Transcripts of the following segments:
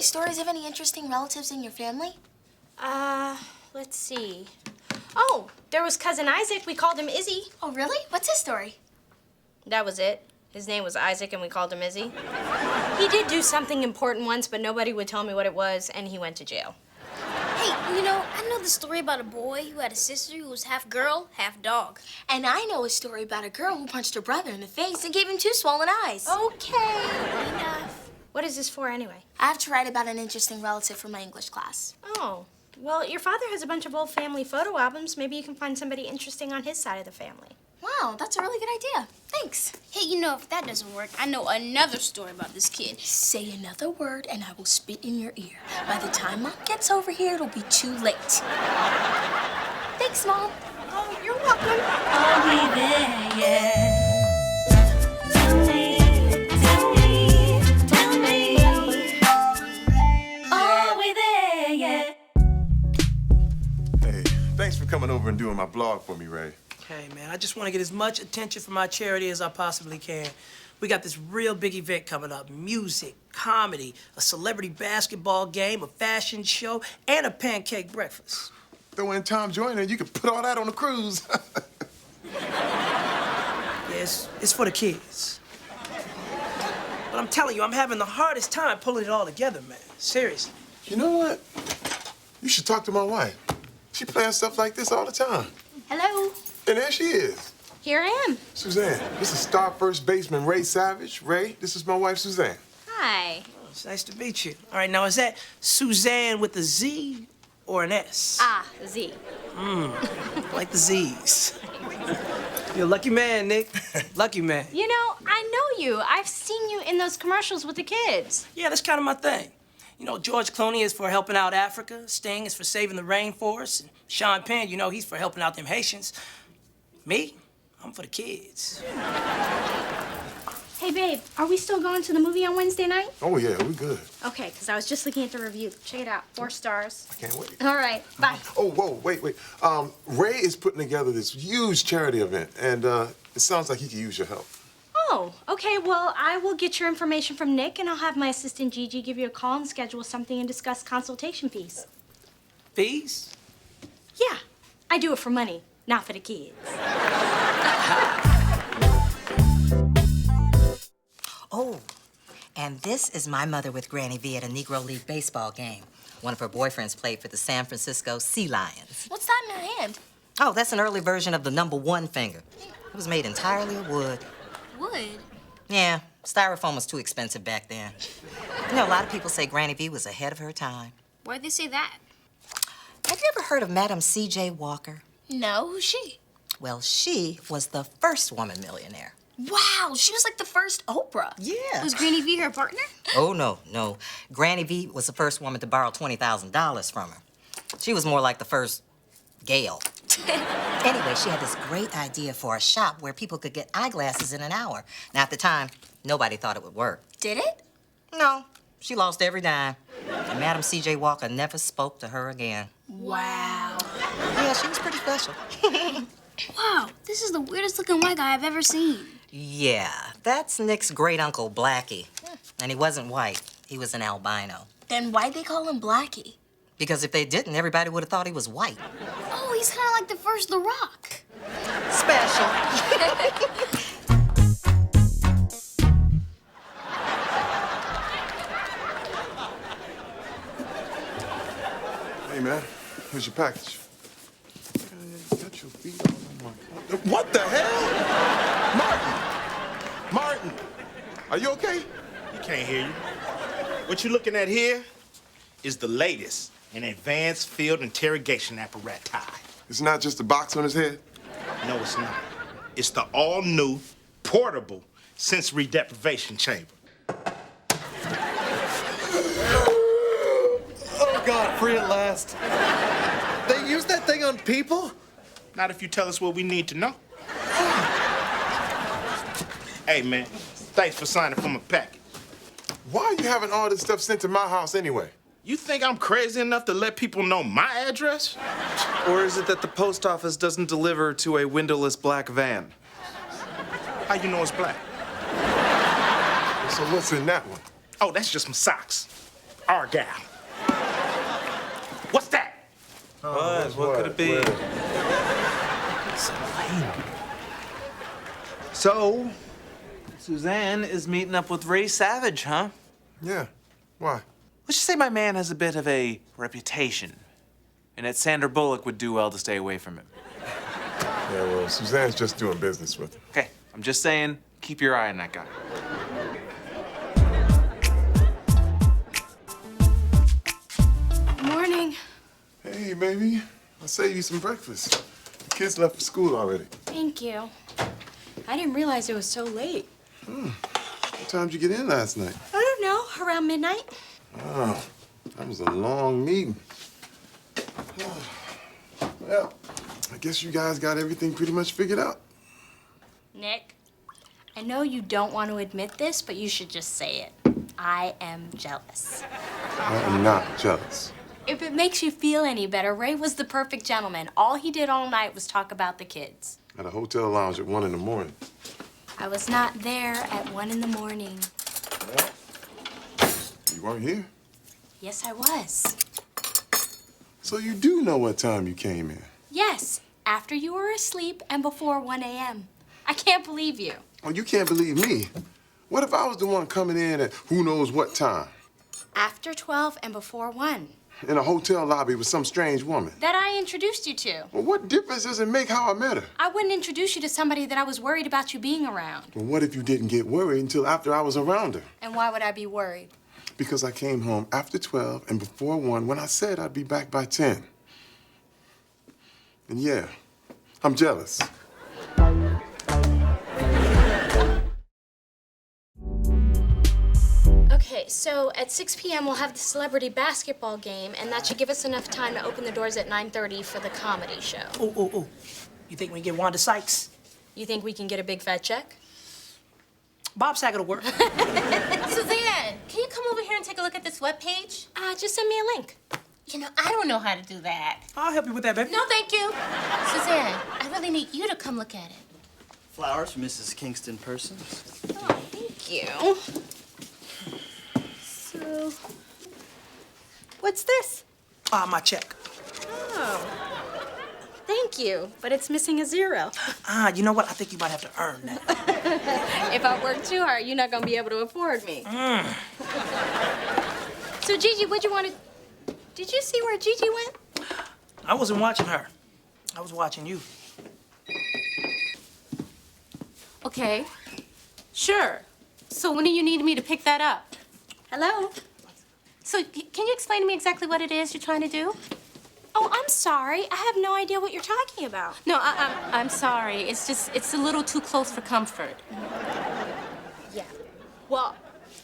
any stories of any interesting relatives in your family? Let's see. Oh, there was Cousin Isaac. We called him Izzy. Oh, really? What's his story? That was it. His name was Isaac, and we called him Izzy. He did do something important once, but nobody would tell me what it was, and he went to jail. Hey, I know the story about a boy who had a sister who was half girl, half dog. And I know a story about a girl who punched her brother in the face and gave him 2 swollen eyes. Okay, enough. What is this for, anyway? I have to write about an interesting relative for my English class. Oh, well, your father has a bunch of old family photo albums. Maybe you can find somebody interesting on his side of the family. Wow, that's a really good idea. Thanks. Hey, if that doesn't work, I know another story about this kid. Say another word and I will spit in your ear. By the time Mom gets over here, it'll be too late. Thanks, Mom. Oh, you're welcome. Are we there yet? Tell me. Are we there yet? Hey, thanks for coming over and doing my blog for me, Ray. Hey, man, I just want to get as much attention for my charity as I possibly can. We got this real big event coming up. Music, comedy, a celebrity basketball game, a fashion show, and a pancake breakfast. Throw in Tom Joyner, you could put all that on a cruise. Yes, it's for the kids. But I'm telling you, I'm having the hardest time pulling it all together, man. Seriously. You know what? You should talk to my wife. She plans stuff like this all the time. Hello. And there she is. Here I am. Suzanne, this is star first baseman Ray Savage. Ray, this is my wife, Suzanne. Hi. It's nice to meet you. All right, now, is that Suzanne with a Z or an S? Z. Like the Z's. You're a lucky man, Nick. Lucky man. I know you. I've seen you in those commercials with the kids. Yeah, that's kind of my thing. George Clooney is for helping out Africa. Sting is for saving the rainforest. And Sean Penn, he's for helping out them Haitians. Me, I'm for the kids. Hey, babe, are we still going to the movie on Wednesday night? Oh, yeah, we good. Okay, because I was just looking at the review. Check it out. 4 stars. I can't wait. All right, bye. Oh, whoa, wait. Ray is putting together this huge charity event, and it sounds like he could use your help. Oh, okay. Well, I will get your information from Nick, and I'll have my assistant Gigi give you a call and schedule something and discuss consultation fees. Fees? Yeah, I do it for money, not for the kids. Oh, and this is my mother with Granny V at a Negro League baseball game. One of her boyfriends played for the San Francisco Sea Lions. What's that in her hand? Oh, that's an early version of the #1 finger. It was made entirely of wood. Wood? Yeah, styrofoam was too expensive back then. A lot of people say Granny V was ahead of her time. Why'd they say that? Have you ever heard of Madam C.J. Walker? No, who's she? Well, she was the first woman millionaire. Wow, she was like the first Oprah. Yeah. Was Granny V her partner? Oh, no. Granny V was the first woman to borrow $20,000 from her. She was more like the first Gail. Anyway, she had this great idea for a shop where people could get eyeglasses in an hour. Now, at the time, nobody thought it would work. Did it? No, she lost every dime. And Madam C.J. Walker never spoke to her again. Wow. Yeah, she was pretty special. Wow, this is the weirdest looking white guy I've ever seen. Yeah, that's Nick's great-uncle, Blackie. And he wasn't white. He was an albino. Then why'd they call him Blackie? Because if they didn't, everybody would have thought he was white. Oh, he's kind of like the first The Rock. Special. Hey, man, here's your package. Got your feet all on my... What the hell? Martin, are you okay? He can't hear you. What you're looking at here is the latest in advanced field interrogation apparatus. It's not just a box on his head? No, it's not. It's the all-new, portable sensory deprivation chamber. Oh, God, free at last. They use that thing on people? Not if you tell us what we need to know. Hey, man, thanks for signing for my package. Why are you having all this stuff sent to my house anyway? You think I'm crazy enough to let people know my address? Or is it that the post office doesn't deliver to a windowless black van? How you know it's black? So what's in that one? Oh, that's just my socks. Argyle. What's that? What could it be? So, Suzanne is meeting up with Ray Savage, huh? Yeah. Why? Let's just say my man has a bit of a reputation, and that Sandra Bullock would do well to stay away from him. Yeah, well, Suzanne's just doing business with him. Okay, I'm just saying, keep your eye on that guy. Morning. Hey, baby. I saved you some breakfast. The kids left for school already. Thank you. I didn't realize it was so late. What time did you get in last night? I don't know, around midnight. Oh, that was a long meeting. Well, I guess you guys got everything pretty much figured out. Nick, I know you don't want to admit this, but you should just say it. I am jealous. I am not jealous. If it makes you feel any better, Ray was the perfect gentleman. All he did all night was talk about the kids. At a hotel lounge at 1 in the morning. I was not there at 1 in the morning. Well, you weren't here. Yes, I was. So you do know what time you came in. Yes, after you were asleep and before 1 a.m. I can't believe you. Oh, you can't believe me. What if I was the one coming in at who knows what time? After 12 and before 1. In a hotel lobby with some strange woman. That I introduced you to. Well, what difference does it make how I met her? I wouldn't introduce you to somebody that I was worried about you being around. Well, what if you didn't get worried until after I was around her? And why would I be worried? Because I came home after 12 and before 1 when I said I'd be back by 10. And yeah, I'm jealous. Okay, so at 6 p.m. we'll have the celebrity basketball game, and that should give us enough time to open the doors at 9:30 for the comedy show. Ooh. You think we can get Wanda Sykes? You think we can get a big fat check? Bob Saget will work. Suzanne, can you come over here and take a look at this webpage? Just send me a link. You know, I don't know how to do that. I'll help you with that, baby. No, thank you. Suzanne, I really need you to come look at it. Flowers for Mrs. Kingston Persons. Oh, thank you. So, what's this? My check. Oh, thank you, but it's missing a 0. You know what? I think you might have to earn that. If I work too hard, you're not gonna be able to afford me. So, Gigi, what'd you want to... Did you see where Gigi went? I wasn't watching her. I was watching you. Okay. Sure. So when do you need me to pick that up? Hello? So can you explain to me exactly what it is you're trying to do? Oh, I'm sorry. I have no idea what you're talking about. No, I'm sorry. It's a little too close for comfort. Yeah. Well,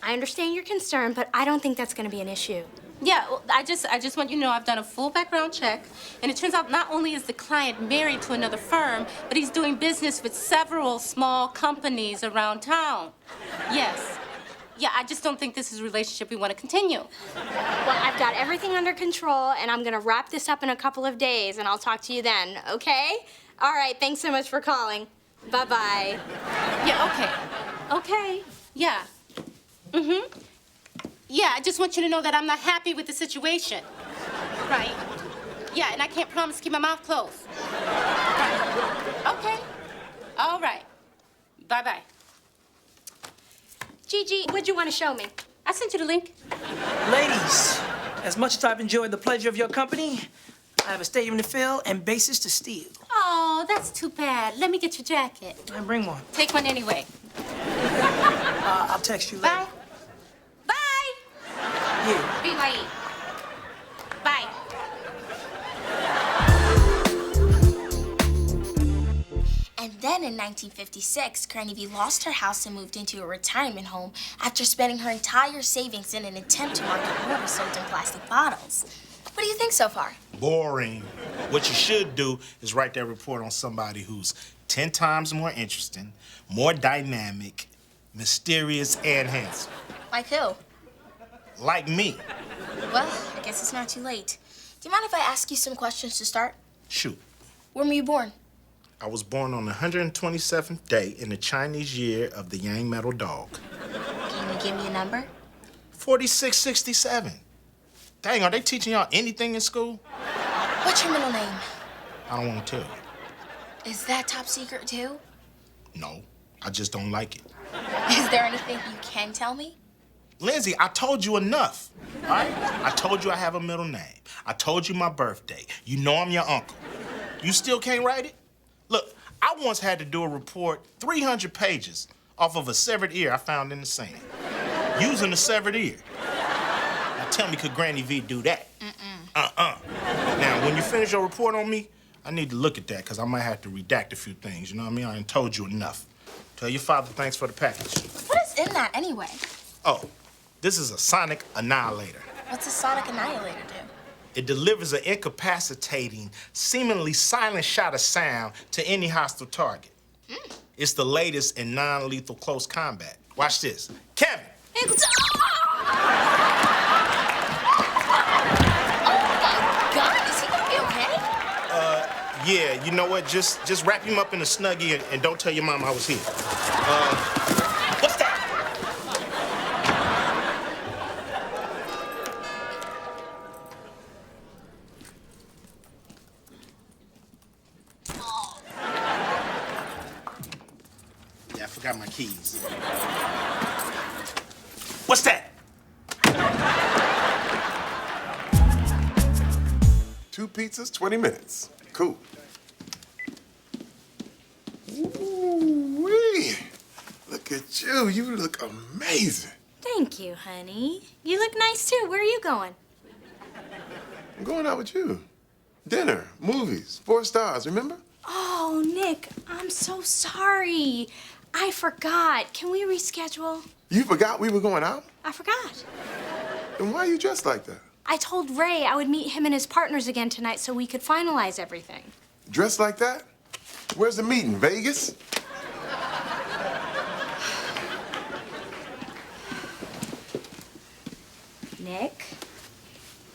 I understand your concern, but I don't think that's gonna be an issue. Yeah, well, I just want you to know I've done a full background check, and it turns out not only is the client married to another firm, but he's doing business with several small companies around town. Yes. Yeah, I just don't think this is a relationship we want to continue. Well, I've got everything under control, and I'm gonna wrap this up in a couple of days, and I'll talk to you then, okay? All right, thanks so much for calling. Bye-bye. Yeah, okay. Okay, yeah. Yeah, I just want you to know that I'm not happy with the situation. Right. Yeah, and I can't promise to keep my mouth closed. Right. Okay. All right. Bye-bye. Gigi, what'd you want to show me? I sent you the link. Ladies, as much as I've enjoyed the pleasure of your company, I have a stadium to fill and bases to steal. Oh, that's too bad. Let me get your jacket. And bring one. Take one anyway. I'll text you later. Bye. Bye. Yeah. Be late. Bye. And then in 1956, Carnegie lost her house and moved into a retirement home after spending her entire savings in an attempt to market water sold in plastic bottles. What do you think so far? Boring. What you should do is write that report on somebody who's 10 times more interesting, more dynamic, mysterious, and handsome. Like who? Like me. Well, I guess it's not too late. Do you mind if I ask you some questions to start? Shoot. When were you born? I was born on the 127th day in the Chinese year of the Yang Metal Dog. Can you give me a number? 4667. Dang, are they teaching y'all anything in school? What's your middle name? I don't want to tell you. Is that top secret too? No, I just don't like it. Is there anything you can tell me? Lindsay, I told you enough, all right? I told you I have a middle name. I told you my birthday. You know I'm your uncle. You still can't write it? Look, I once had to do a report 300 pages off of a severed ear I found in the sand. Using a severed ear. Now tell me, could Granny V do that? Now, when you finish your report on me, I need to look at that, because I might have to redact a few things, you know what I mean? I ain't told you enough. Tell your father thanks for the package. What is in that anyway? Oh, this is a sonic annihilator. What's a sonic annihilator do? It delivers an incapacitating, seemingly silent shot of sound to any hostile target. It's the latest in non-lethal close combat. Watch this. Kevin! Oh my God, is he gonna be okay? Yeah, you know what? Just wrap him up in a Snuggie and don't tell your mom I was here. What's that? Yeah, I forgot my keys. What's that? 2 pizzas, 20 minutes. Cool. Ooh-wee. Look at you. You look amazing. Thank you, honey. You look nice too. Where are you going? I'm going out with you. Dinner, movies, 4 stars, remember? Oh, Nick, I'm so sorry. I forgot. Can we reschedule? You forgot we were going out? I forgot. Then why are you dressed like that? I told Ray I would meet him and his partners again tonight so we could finalize everything. Dressed like that? Where's the meeting? Vegas? Nick,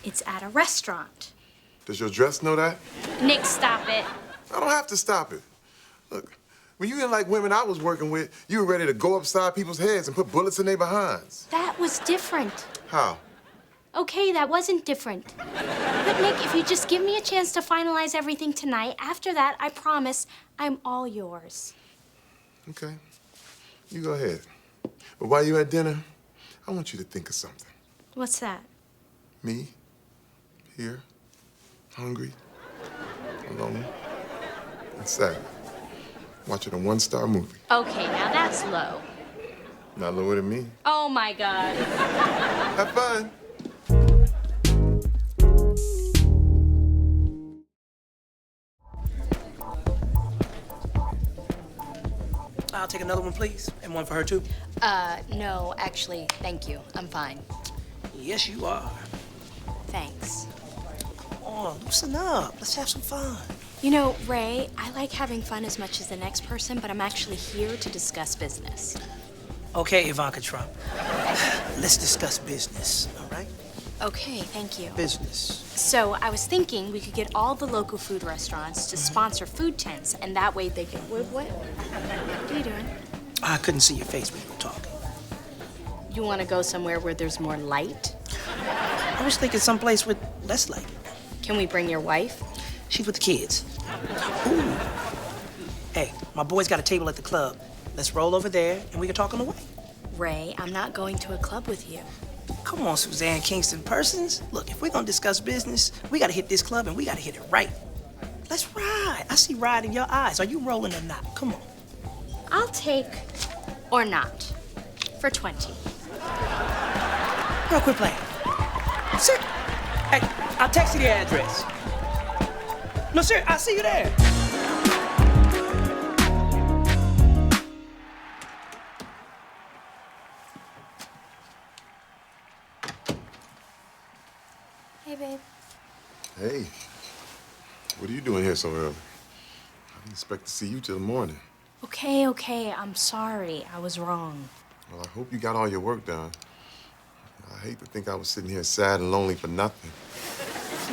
it's at a restaurant. Does your dress know that? Nick, stop it. I don't have to stop it. Look, when you didn't like women I was working with, you were ready to go upside people's heads and put bullets in their behinds. That was different. How? Okay, that wasn't different. But Nick, if you just give me a chance to finalize everything tonight, after that, I promise I'm all yours. Okay. You go ahead. But while you're at dinner, I want you to think of something. What's that? Me, here, hungry, alone, and sad, watching a 1-star movie. Okay, now that's low. Not lower than me. Oh my God. Have fun. I'll take another one, please. And one for her, too. No, actually, thank you. I'm fine. Yes, you are. Thanks. Come on, loosen up. Let's have some fun. You know, Ray, I like having fun as much as the next person, but I'm actually here to discuss business. Okay, Ivanka Trump. Let's discuss business, all right? Okay, thank you. Business. So I was thinking we could get all the local food restaurants to sponsor food tents, and that way they can... What are you doing? I couldn't see your face when you were talking. You want to go somewhere where there's more light? I was thinking someplace with less light. Can we bring your wife? She's with the kids. Ooh. Hey, my boy's got a table at the club. Let's roll over there, and we can talk on the way. Ray, I'm not going to a club with you. Come on, Suzanne Kingston Persons. Look, if we're gonna discuss business, we gotta hit this club, and we gotta hit it right. Let's ride. I see ride in your eyes. Are you rolling or not? Come on. I'll take or not for 20. Girl, quit playing. Sir, hey, I'll text you the address. No, sir, I'll see you there. Hey, babe. Hey, what are you doing here so early? I didn't expect to see you till the morning. Okay, I'm sorry. I was wrong. Well, I hope you got all your work done. I hate to think I was sitting here sad and lonely for nothing.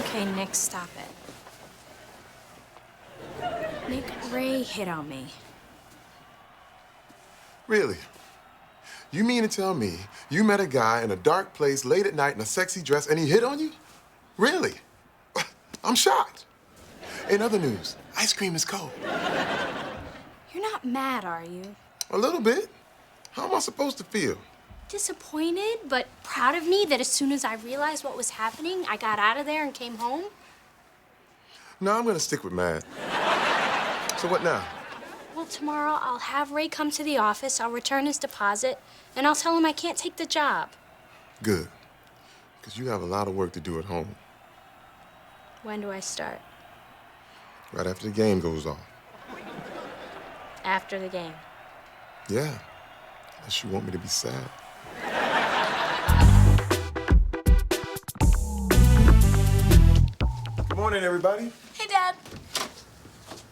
Okay, Nick, stop it. Nick, Ray hit on me. Really? You mean to tell me you met a guy in a dark place late at night in a sexy dress and he hit on you? Really? I'm shocked. In other news, ice cream is cold. You're not mad, are you? A little bit. How am I supposed to feel? Disappointed, but proud of me that as soon as I realized what was happening, I got out of there and came home? No, I'm gonna stick with mad. So what now? Well, tomorrow I'll have Ray come to the office, I'll return his deposit, and I'll tell him I can't take the job. Good. Because you have a lot of work to do at home. When do I start? Right after the game goes off. After the game. Yeah. Unless you want me to be sad. Good morning, everybody. Hey, Dad.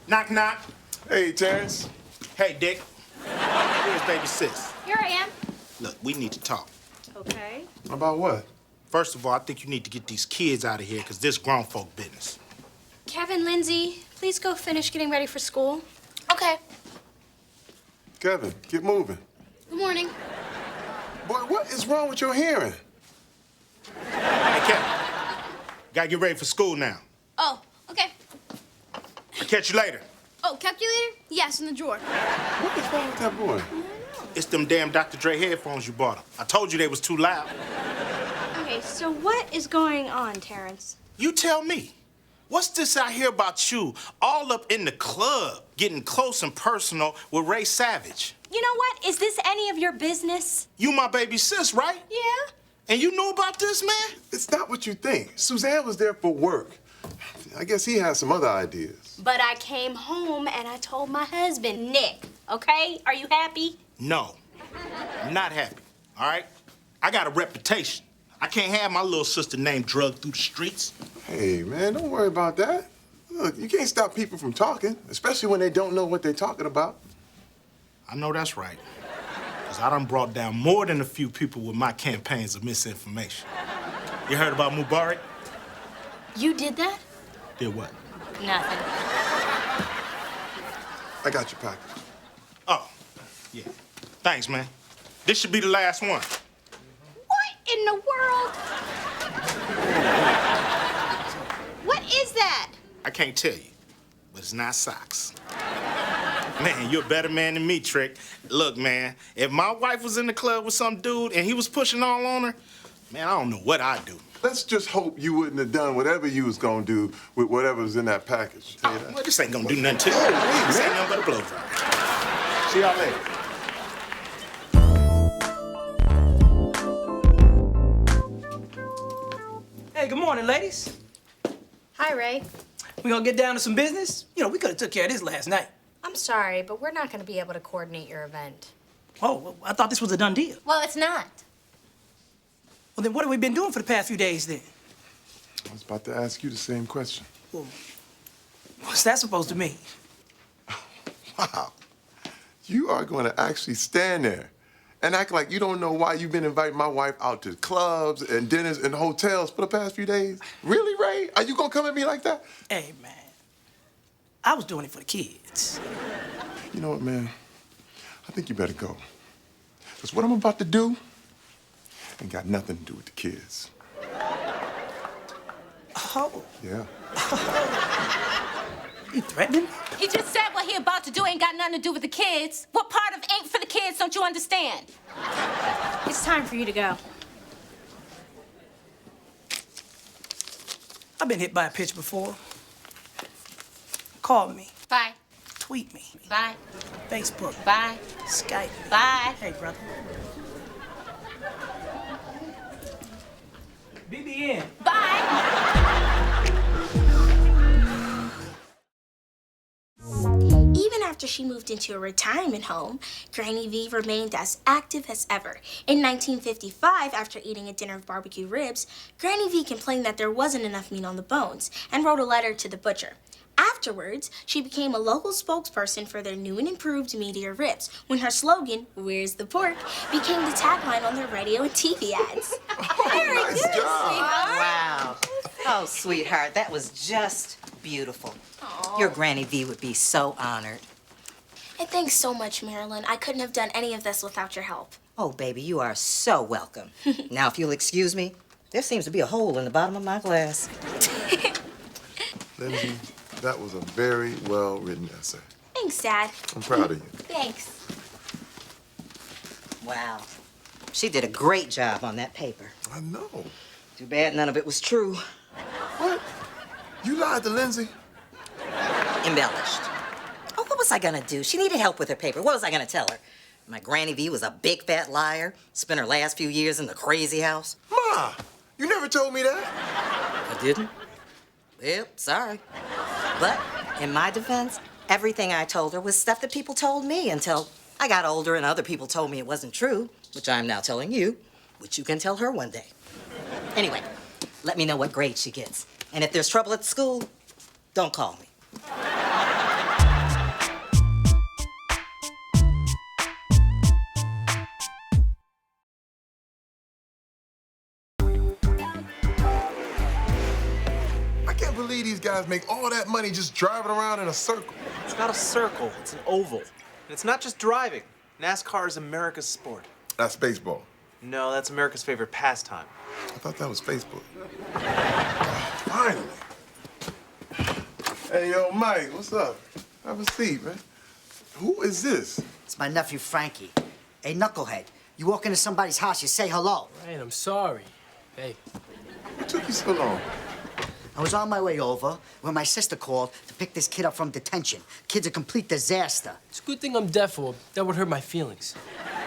Knock, knock. Hey, Terrence. Hey, Dick. Here's baby sis. Here I am. Look, we need to talk. Okay. About what? First of all, I think you need to get these kids out of here because this grown folk business. Kevin, Lindsay, please go finish getting ready for school. Okay. Kevin, get moving. Good morning. Boy, what is wrong with your hearing? Hey, Kevin. Gotta get ready for school now. Oh, okay. I'll catch you later. Oh, calculator? Yes, in the drawer. What is wrong with that boy? It's them damn Dr. Dre headphones you bought him. I told you they was too loud. Okay, so what is going on, Terrence? You tell me. What's this I hear about you all up in the club, getting close and personal with Ray Savage? You know what? Is this any of your business? You my baby sis, right? Yeah. And you knew about this, man? It's not what you think. Suzanne was there for work. I guess he has some other ideas. But I came home and I told my husband, Nick, okay? Are you happy? No, I'm not happy, all right? I got a reputation. I can't have my little sister name drugged through the streets. Hey, man, don't worry about that. Look, you can't stop people from talking, especially when they don't know what they're talking about. I know that's right. Because I done brought down more than a few people with my campaigns of misinformation. You heard about Mubarak? You did that? Did what? Nothing. I got your package. Oh, yeah. Thanks, man. This should be the last one. What in the world? What is that? I can't tell you, but it's not socks. Man, you're a better man than me, Trick. Look, man, if my wife was in the club with some dude and he was pushing all on her, man, I don't know what I'd do. Let's just hope you wouldn't have done whatever you was gonna do with whatever was in that package. Tell you that. Well, this ain't gonna do nothing to you. Hey, This ain't man. nothing but a blow dry. See y'all later. Hey, good morning, ladies. Hi, Ray. We gonna get down to some business? You know, we could have took care of this last night. I'm sorry, but we're not going to be able to coordinate your event. Oh, well, I thought this was a done deal. Well, it's not. Well, then what have we been doing for the past few days then? I was about to ask you the same question. Well, what's that supposed to mean? Wow. You are going to actually stand there and act like you don't know why you've been inviting my wife out to clubs and dinners and hotels for the past few days? Really, Ray? Are you going to come at me like that? Hey, man. I was doing it for the kids. You know what, man? I think you better go. Because what I'm about to do ain't got nothing to do with the kids. Oh, Yeah. you threatening? He just said what he about to do ain't got nothing to do with the kids. What part of ain't for the kids don't you understand? It's time for you to go. I've been hit by a pitch before. Call me, Bye. tweet me, Bye. Facebook, Bye. Skype me. Bye. Hey, brother. BBN. Bye. Even after she moved into a retirement home, Granny V remained as active as ever. In 1955, after eating a dinner of barbecue ribs, Granny V complained that there wasn't enough meat on the bones and wrote a letter to the butcher. Afterwards, she became a local spokesperson for their new and improved meatier ribs, when her slogan, "Where's the pork?" became the tagline on their radio and TV ads. Very nice good, job. sweetheart. Wow. Oh, sweetheart, that was just beautiful. Your Granny V would be so honored. And thanks so much, Marilyn. I couldn't have done any of this without your help. Oh, baby, you are so welcome. Now, if you'll excuse me, There seems to be a hole in the bottom of my glass. Lindsay, that was a very well-written essay. Thanks, Dad. I'm proud of you. Thanks. Wow. She did a great job on that paper. I know. Too bad none of it was true. What? You lied to Lindsay? Embellished. Oh, what was I gonna do? She needed help with her paper. What was I gonna tell her? My Granny V was a big fat liar, spent her last few years in the crazy house. Ma, you never told me that. I didn't? Well, sorry. But in my defense, everything I told her was stuff that people told me until I got older and other people told me it wasn't true, which I'm now telling you, which you can tell her one day. Anyway, let me know what grade she gets. And if there's trouble at the school, don't call me. I can't believe these guys make all that money just driving around in a circle. It's not a circle, it's an oval. And it's not just driving. NASCAR is America's sport. That's baseball. No, that's America's favorite pastime. I thought that was Facebook. Finally. Hey, yo, Mike, what's up? Have a seat, man. Who is this? It's my nephew, Frankie. Hey, knucklehead, you walk into somebody's house, you say hello. Right, I'm sorry. Hey. What took you so long? I was on my way over when my sister called to pick this kid up from detention. Kid's a complete disaster. It's a good thing I'm deaf, or that would hurt my feelings.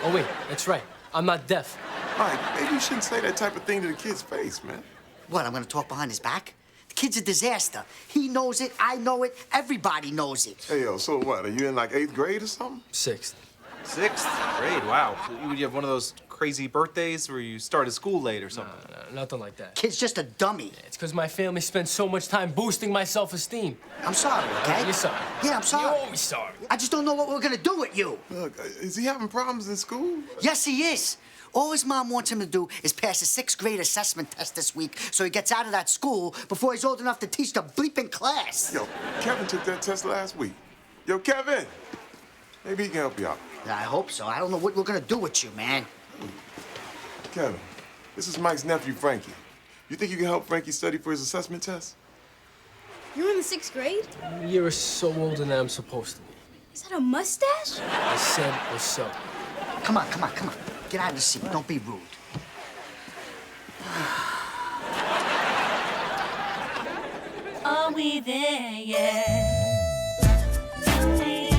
Oh, wait, that's right. I'm not deaf. Mike, maybe you shouldn't say that type of thing to the kid's face, man. What, I'm gonna talk behind his back? The kid's a disaster. He knows it, I know it, everybody knows it. Hey, yo, so what? Are you in like 8th grade or something? 6th. 6th grade, wow. You have one of those crazy birthdays where you started school late or something? No, nothing like that. Kid's just a dummy. It's because my family spends so much time boosting my self-esteem. I'm sorry, okay? You're sorry. Yeah, I'm sorry. You're always sorry. I just don't know what we're gonna do with you. Look, is he having problems in school? Yes, he is. All his mom wants him to do is pass a 6th grade assessment test this week so he gets out of that school before he's old enough to teach the bleeping class. Yo, Kevin took that test last week. Yo, Kevin, maybe he can help you out. Yeah, I hope so. I don't know what we're gonna do with you, man. Kevin, this is Mike's nephew, Frankie. You think you can help Frankie study for his assessment test? You're in the 6th grade? You're so older than I'm supposed to be. Is that a mustache? I said was so. Come on, come on, come on. Get out of the seat. Don't be rude. Are we there yet? Tell me,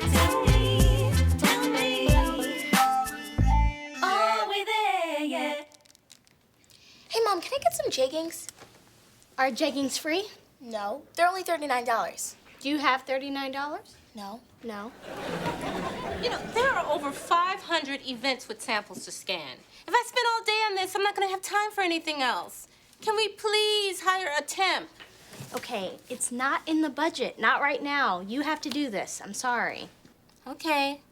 tell me, tell me. Are we there yet? Hey, Mom, can I get some jeggings? Are jeggings free? No, they're only $39. Do you have $39? No. No. You know, there are over 500 events with samples to scan. If I spend all day on this, I'm not gonna have time for anything else. Can we please hire a temp? Okay, it's not in the budget. Not right now. You have to do this. I'm sorry. Okay.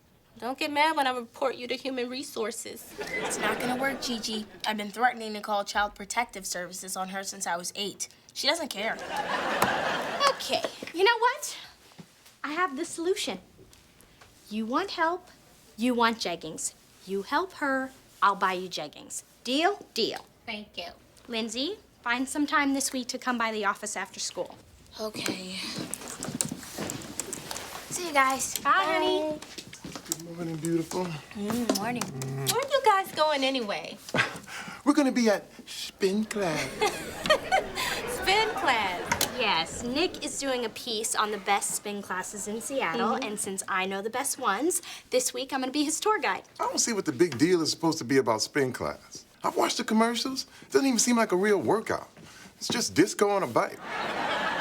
Don't get mad when I report you to Human Resources. It's not gonna work, Gigi. I've been threatening to call Child Protective Services on her since I was 8. She doesn't care. Okay, you know what? I have the solution. You want help, you want jeggings. You help her, I'll buy you jeggings. Deal? Deal. Thank you. Lindsay, find some time this week to come by the office after school. Okay. See you guys. Bye, honey. Good morning, beautiful. Morning. Where are you guys going anyway? We're gonna be at spin class. Spin class. Yes, Nick is doing a piece on the best spin classes in Seattle, and since I know the best ones, this week I'm gonna be his tour guide. I don't see what the big deal is supposed to be about spin class. I've watched the commercials. It doesn't even seem like a real workout. It's just disco on a bike.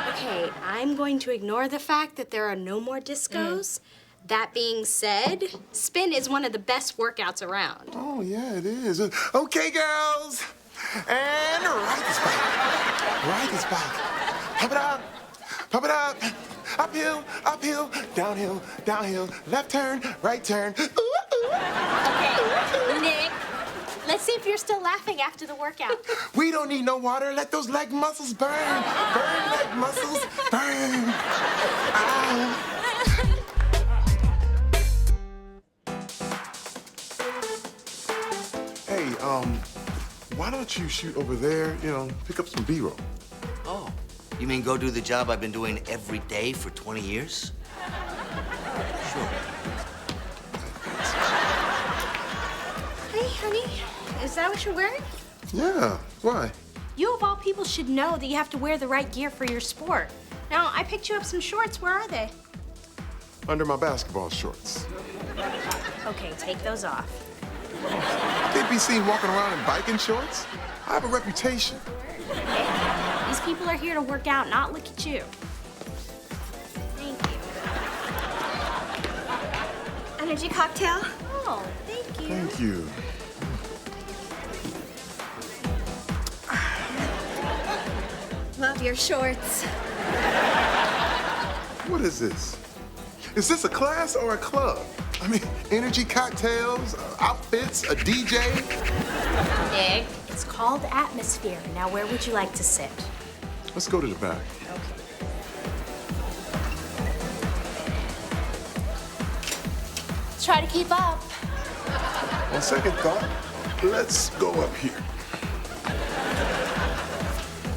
Okay, I'm going to ignore the fact that there are no more discos. That being said, spin is one of the best workouts around. Oh, yeah, it is. Okay, girls. And ride this bike. Ride this bike. Pump it up. Pump it up. Uphill, uphill, downhill, downhill. Left turn, right turn. Ooh, ooh. Okay, Nick, let's see if you're still laughing after the workout. We don't need no water. Let those leg muscles burn. Burn leg muscles. Burn. Ow. Hey, why don't you shoot over there, you know, pick up some B-roll? Oh, you mean go do the job I've been doing every day for 20 years? Sure. Hey, honey, is that what you're wearing? Yeah, why? You, of all people, should know that you have to wear the right gear for your sport. Now, I picked you up some shorts. Where are they? Under my basketball shorts. Okay, take those off. I can't be seen walking around in biking shorts. I have a reputation. Hey, these people are here to work out, not look at you. Thank you. Energy cocktail? Oh, thank you. Thank you. Love your shorts. What is this? Is this a class or a club? I mean, energy cocktails, outfits, a DJ? Dig. It's called Atmosphere. Now, where would you like to sit? Let's go to the back. Try to keep up. On second thought, let's go up here.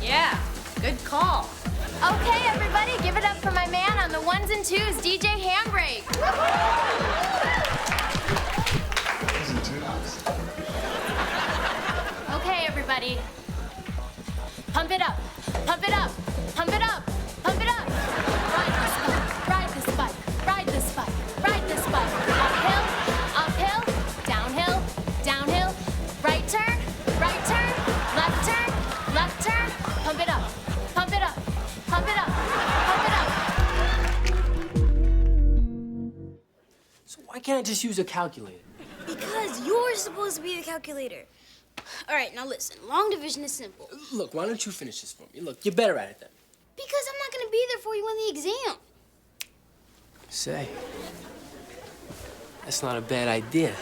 Yeah, good call. Okay, everybody, give it up for my man on the ones and twos, DJ Handbrake. Okay, everybody. Pump it up, pump it up, pump it up, pump it up. Ride this bike, ride this bike, ride this bike. Uphill, uphill, downhill, downhill. Right turn, left turn, left turn. Pump it up, pump it up, pump it up, pump it up. So why can't I just use a calculator? Because you're supposed to be the calculator. All right, now listen. Long division is simple. Look, why don't you finish this for me? Look, you're better at it then. Because I'm not gonna be there for you on the exam. Say, that's not a bad idea.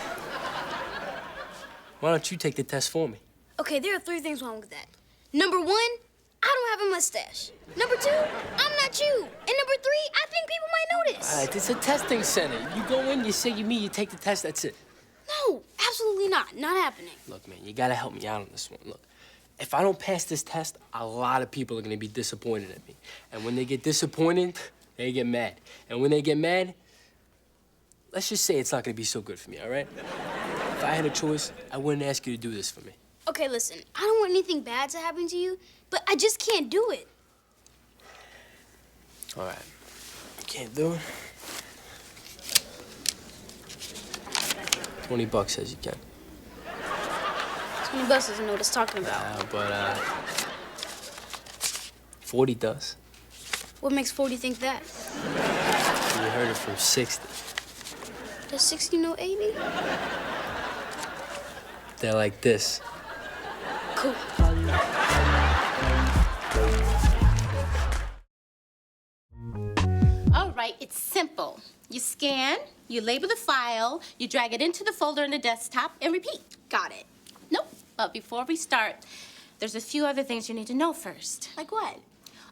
Why don't you take the test for me? Okay, there are 3 things wrong with that. Number 1, I don't have a mustache. Number 2, I'm not you. And number 3, I think people might notice. All right, it's a testing center. You go in, you say you meet, you take the test, that's it. No, absolutely not. Not happening. Look, man, you gotta help me out on this one. Look, if I don't pass this test, a lot of people are gonna be disappointed at me. And when they get disappointed, they get mad. And when they get mad, let's just say it's not gonna be so good for me, all right? If I had a choice, I wouldn't ask you to do this for me. Okay, listen. I don't want anything bad to happen to you, but I just can't do it. All right. You can't do it? $20 says you can. $20 doesn't know what it's talking about. But 40 does. What makes 40 think that? You heard it from 60. Does 60 know 80? They're like this. Cool. All right, it's simple. You scan, you label the file, you drag it into the folder in the desktop, and repeat. Got it. Nope. But before we start, there's a few other things you need to know first. Like what?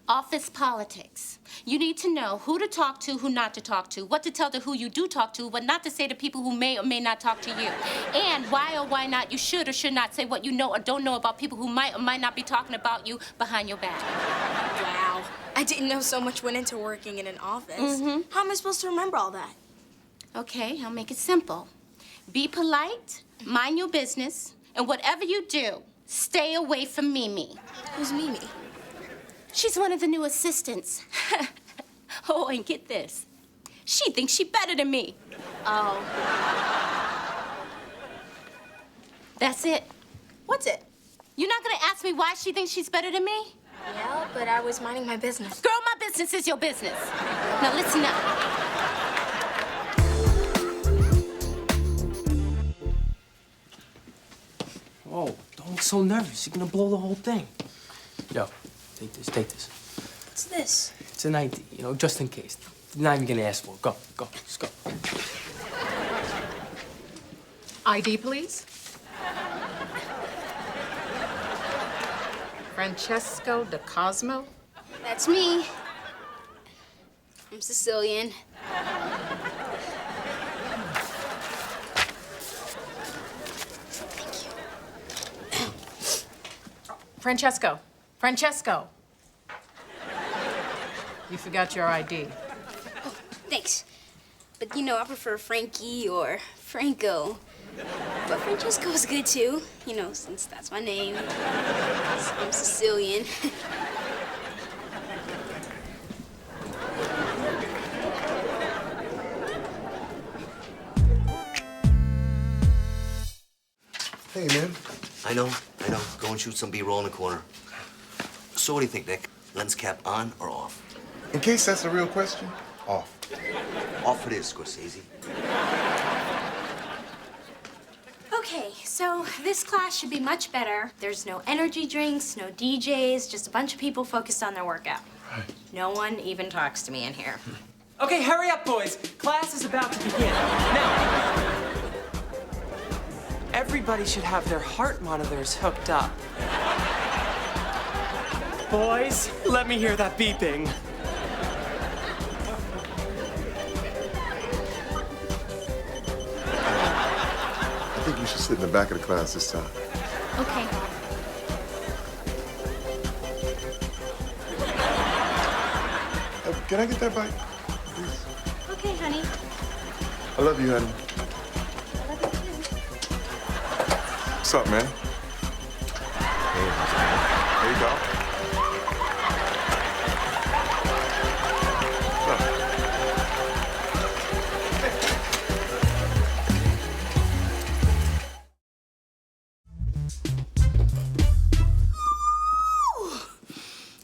Office politics. You need to know who to talk to, who not to talk to, what to tell to who you do talk to, what not to say to people who may or may not talk to you, and why or why not you should or should not say what you know or don't know about people who might or might not be talking about you behind your back. Wow. I didn't know so much went into working in an office. Mm-hmm. How am I supposed to remember all that? Okay, I'll make it simple. Be polite, mind your business, and whatever you do, stay away from Mimi. Who's Mimi? She's one of the new assistants. Oh, and get this. She thinks she's better than me. Oh. That's it. What's it? You're not gonna ask me why she thinks she's better than me? Yeah, but I was minding my business. Girl, my business is your business. Now listen up. Oh, don't look so nervous. You're gonna blow the whole thing. Yo, take this, take this. What's this? It's an ID, you know, just in case. You're not even gonna ask for it. Go, go, let's go. ID, please. Francesco De Cosmo. That's me. I'm Sicilian. Francesco. Francesco. You forgot your ID. Thanks. But you know, I prefer Frankie or Franco. But Francesco is good too, you know, since that's my name. I'm Sicilian. Hey, man. I know. Go and shoot some B-roll in the corner. So what do you think, Nick? Lens cap on or off? In case that's a real question, off. Off it is, Scorsese. Okay, so this class should be much better. There's no energy drinks, no DJs, just a bunch of people focused on their workout. Right. No one even talks to me in here. Okay, hurry up, boys. Class is about to begin. Now, everybody should have their heart monitors hooked up. Boys, let me hear that beeping. I think we should sit in the back of the class this time. Okay. Can I get that bike, please? Okay, honey. I love you, honey. I love you too. What's up, man? There you go. What's up?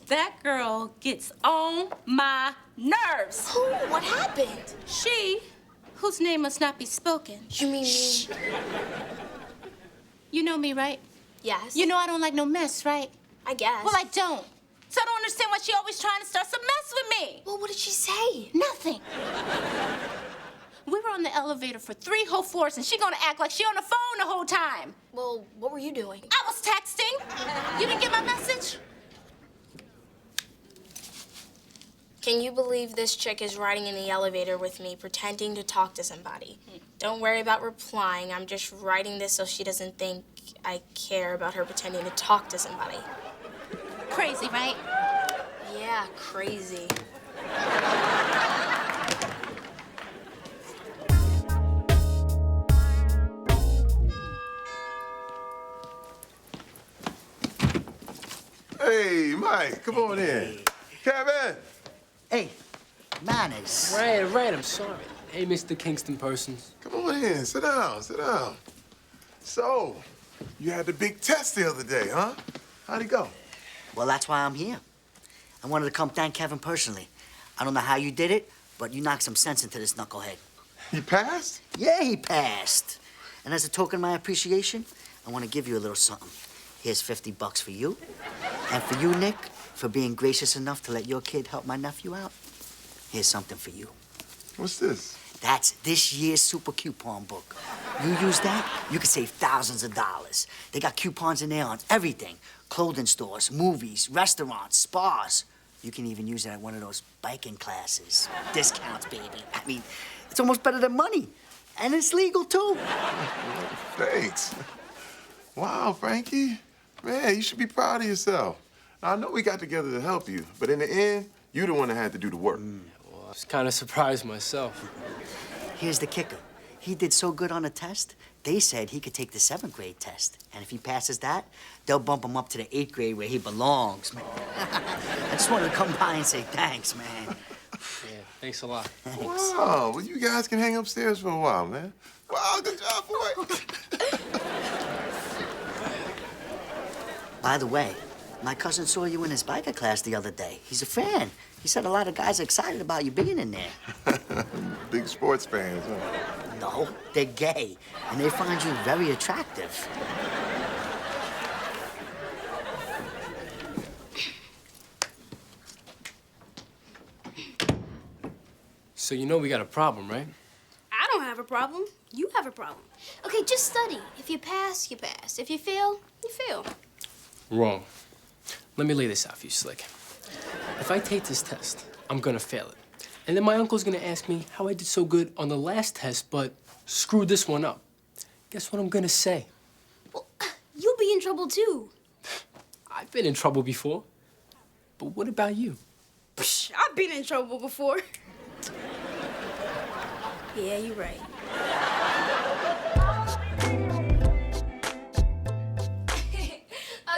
That girl gets on my nerves. Who? What happened? She, whose name must not be spoken. You mean me? You know me, right? Yes. You know I don't like no mess, right? I guess. Well, I don't. So I don't understand why she always trying to start some mess with me. Well, what did she say? Nothing. We were on the elevator for 3 whole floors, and she gonna act like she on the phone the whole time. Well, what were you doing? I was texting. You didn't get my message? Can you believe this chick is riding in the elevator with me, pretending to talk to somebody? Don't worry about replying. I'm just writing this so she doesn't think I care about her pretending to talk to somebody. Crazy, right? Yeah, crazy. Hey, Mike, come on in. Kevin! Hey, manners. Right, I'm sorry. Hey, Mr. Kingston Persons. Come on in, sit down. So, you had the big test the other day, huh? How'd it go? Well, that's why I'm here. I wanted to come thank Kevin personally. I don't know how you did it, but you knocked some sense into this knucklehead. He passed? Yeah, he passed. And as a token of my appreciation, I want to give you a little something. Here's $50 for you. And for you, Nick, for being gracious enough to let your kid help my nephew out. Here's something for you. What's this? That's this year's super coupon book. You use that, you can save thousands of dollars. They got coupons in there on everything. Clothing stores, movies, restaurants, spas. You can even use it at one of those biking classes. Discounts, baby. I mean, it's almost better than money. And it's legal, too. Thanks. Wow, Frankie. Man, you should be proud of yourself. Now, I know we got together to help you, but in the end, you the one that had to do the work. Well, I was kind of surprised myself. Here's the kicker. He did so good on the test, they said he could take the 7th grade test. And if he passes that, they'll bump him up to the 8th grade where he belongs, man. I just wanted to come by and say thanks, man. Yeah, thanks a lot. Thanks. Wow, well, you guys can hang upstairs for a while, man. Wow, good job, boy. By the way, my cousin saw you in his biker class the other day. He's a fan. He said a lot of guys are excited about you being in there. Big sports fans, huh? No, they're gay, and they find you very attractive. So you know we got a problem, right? I don't have a problem. You have a problem. Okay, just study. If you pass, you pass. If you fail, you fail. Wrong. Let me lay this out for you, Slick. If I take this test, I'm gonna fail it. And then my uncle's gonna ask me how I did so good on the last test, but screwed this one up. Guess what I'm gonna say? Well, you'll be in trouble too. I've been in trouble before. But what about you? Psh, I've been in trouble before. Yeah, you're right.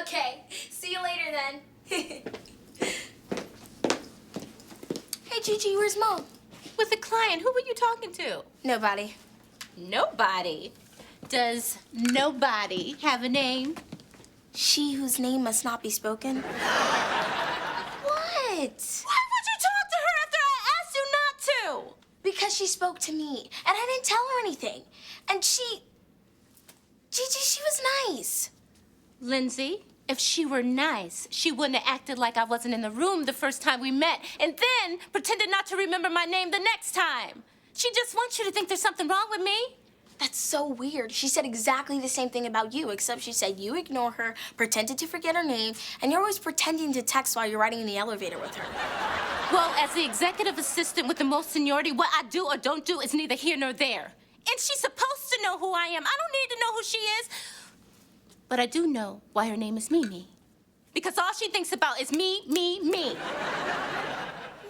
Okay, see you later then. Hey, Gigi, where's Mom? With a client. Who were you talking to? Nobody. Nobody. Does nobody have a name? She whose name must not be spoken. What? Why would you talk to her after I asked you not to? Because she spoke to me, and I didn't tell her anything. And Gigi, she was nice. Lindsay, if she were nice, she wouldn't have acted like I wasn't in the room the first time we met and then pretended not to remember my name the next time. She just wants you to think there's something wrong with me. That's so weird. She said exactly the same thing about you, except she said you ignore her, pretended to forget her name, and you're always pretending to text while you're riding in the elevator with her. Well, as the executive assistant with the most seniority, what I do or don't do is neither here nor there. And she's supposed to know who I am. I don't need to know who she is. But I do know why her name is Mimi. Because all she thinks about is me, me, me.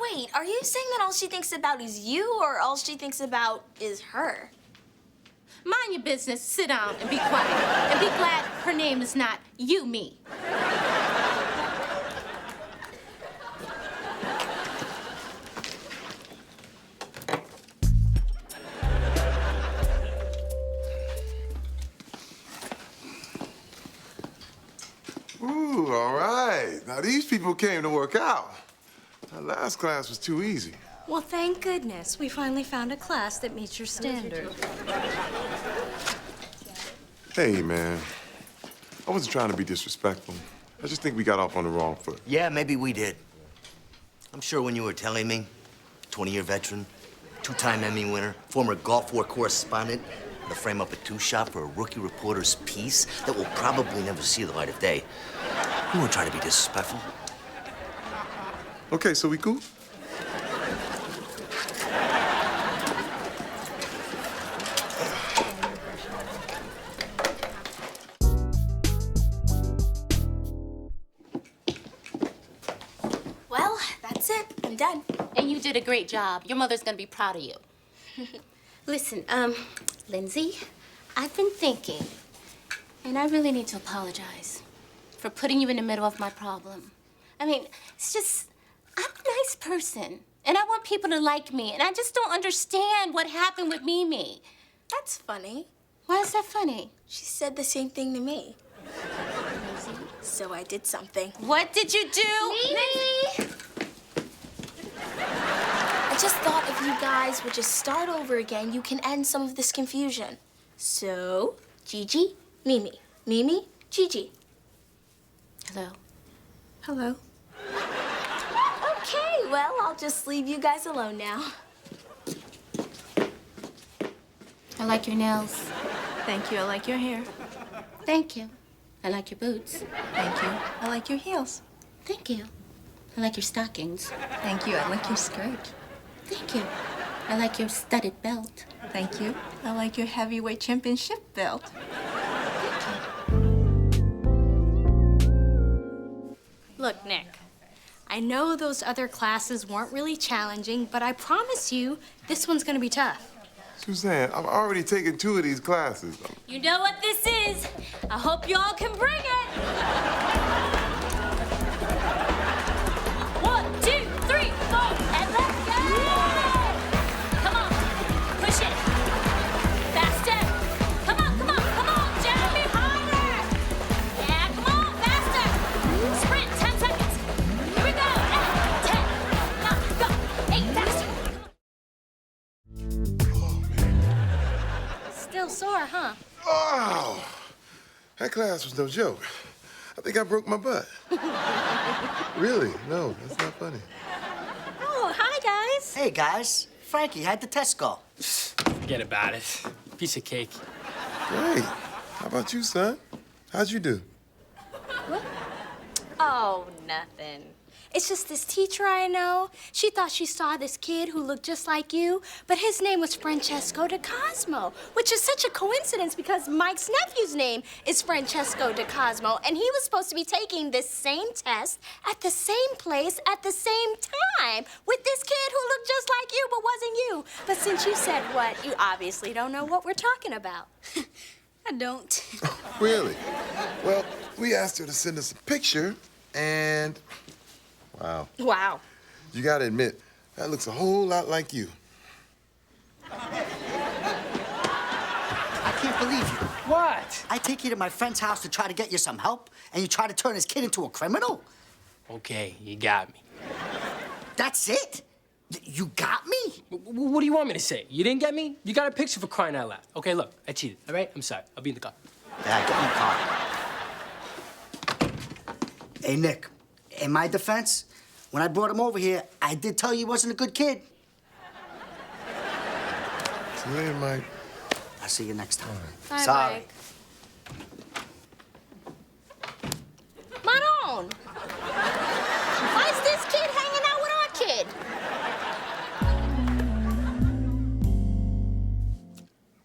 Wait, are you saying that all she thinks about is you, or all she thinks about is her? Mind your business, sit down, and be quiet. And be glad her name is not you, me. Ooh, all right. Now, these people came to work out. That last class was too easy. Well, thank goodness. We finally found a class that meets your standard. Hey, man. I wasn't trying to be disrespectful. I just think we got off on the wrong foot. Yeah, maybe we did. I'm sure when you were telling me, 20-year veteran, two-time Emmy winner, former Gulf War correspondent, to frame up a two-shot for a rookie reporter's piece that will probably never see the light of day, you weren't trying to be disrespectful. Okay, so we cool? Well, that's it. I'm done. And you did a great job. Your mother's gonna be proud of you. Listen, Lindsay, I've been thinking, and I really need to apologize for putting you in the middle of my problem. I mean, it's just, I'm a nice person, and I want people to like me, and I just don't understand what happened with Mimi. That's funny. Why is that funny? She said the same thing to me. So I did something. What did you do? Mimi! I just thought if you guys would just start over again, you can end some of this confusion. So, Gigi, Mimi. Mimi, Gigi. Hello. Hello. Okay, well, I'll just leave you guys alone now. I like your nails. Thank you. I like your hair. Thank you. I like your boots. Thank you. I like your heels. Thank you. I like your stockings. Thank you. I like your skirt. Thank you. I like your studded belt. Thank you. I like your heavyweight championship belt. Look, Nick, I know those other classes weren't really challenging, but I promise you, this one's gonna be tough. Suzanne, I've already taken 2 of these classes. You know what this is. I hope y'all can bring it. 1, 2, 3, 4, and let's go! Come on, push it. Faster. Come on, Jeremy, harder. Yeah, come on, faster. Sprint, 10 seconds. Here we go. 10, 9, go. 8, faster. Still sore, huh? Oh, that class was no joke. I think I broke my butt. Really? No, that's not funny. Oh, hi, guys. Hey, guys. Frankie, how'd the test go? Forget about it. Piece of cake. Great. How about you, son? How'd you do? Oh, nothing. It's just this teacher I know. She thought she saw this kid who looked just like you, but his name was Francesco de Cosmo, which is such a coincidence because Mike's nephew's name is Francesco de Cosmo, and he was supposed to be taking this same test at the same place at the same time with this kid who looked just like you but wasn't you. But since you said what, you obviously don't know what we're talking about. I don't. Really? Well, we asked her to send us a picture, and wow. Wow. You gotta admit, that looks a whole lot like you. I can't believe you. What? I take you to my friend's house to try to get you some help, and you try to turn his kid into a criminal? Okay, you got me. That's it? You got me? What do you want me to say? You didn't get me? You got a picture for crying out loud. Okay, look, I cheated, all right? I'm sorry. I'll be in the car. Yeah, get in the car. Hey, Nick, in my defense, when I brought him over here, I did tell you he wasn't a good kid. See you later, Mike. I'll see you next time. Bye, Sorry. Mike. Manon! Why is this kid hanging out with our kid?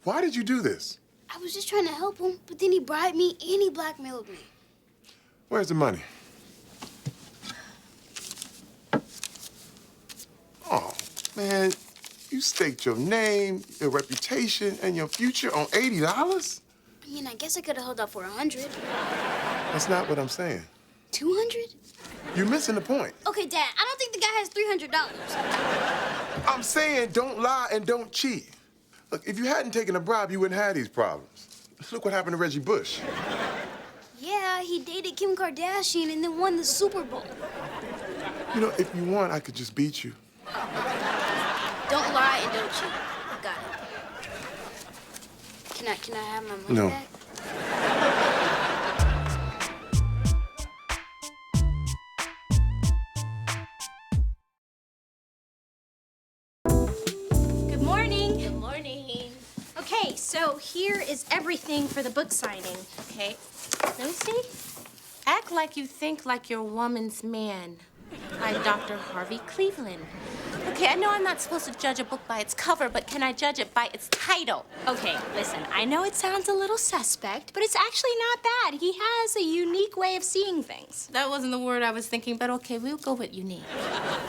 Why did you do this? I was just trying to help him, but then he bribed me and he blackmailed me. Where's the money? Oh, man, you staked your name, your reputation, and your future on $80? I mean, I guess I could have held out for 100. That's not what I'm saying. 200? You're missing the point. Okay, Dad, I don't think the guy has $300. I'm saying don't lie and don't cheat. Look, if you hadn't taken a bribe, you wouldn't have these problems. Look what happened to Reggie Bush. Yeah, he dated Kim Kardashian and then won the Super Bowl. You know, if you want, I could just beat you. Don't lie and don't cheat. Got it. Can I have my money No. back? Good morning. Good morning. Okay, so here is everything for the book signing. Okay, let me see. Act like you think like your woman's man, like Dr. Harvey Cleveland. Okay, I know I'm not supposed to judge a book by its cover, but can I judge it by its title? Okay, listen, I know it sounds a little suspect, but it's actually not bad. He has a unique way of seeing things. That wasn't the word I was thinking, but okay, we'll go with unique.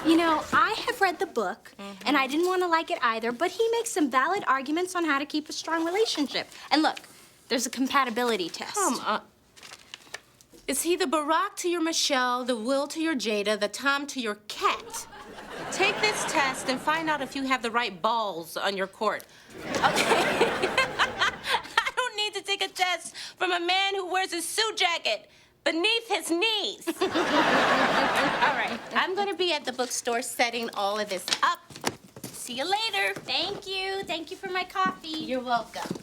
You know, I have read the book, and I didn't want to like it either, but he makes some valid arguments on how to keep a strong relationship. And look, there's a compatibility test. Come on. Is he the Barack to your Michelle, the Will to your Jada, the Tom to your cat? Take this test and find out if you have the right balls on your court. Okay? I don't need to take a test from a man who wears a suit jacket beneath his knees. All right, I'm gonna be at the bookstore setting all of this up. See you later. Thank you. Thank you for my coffee. You're welcome.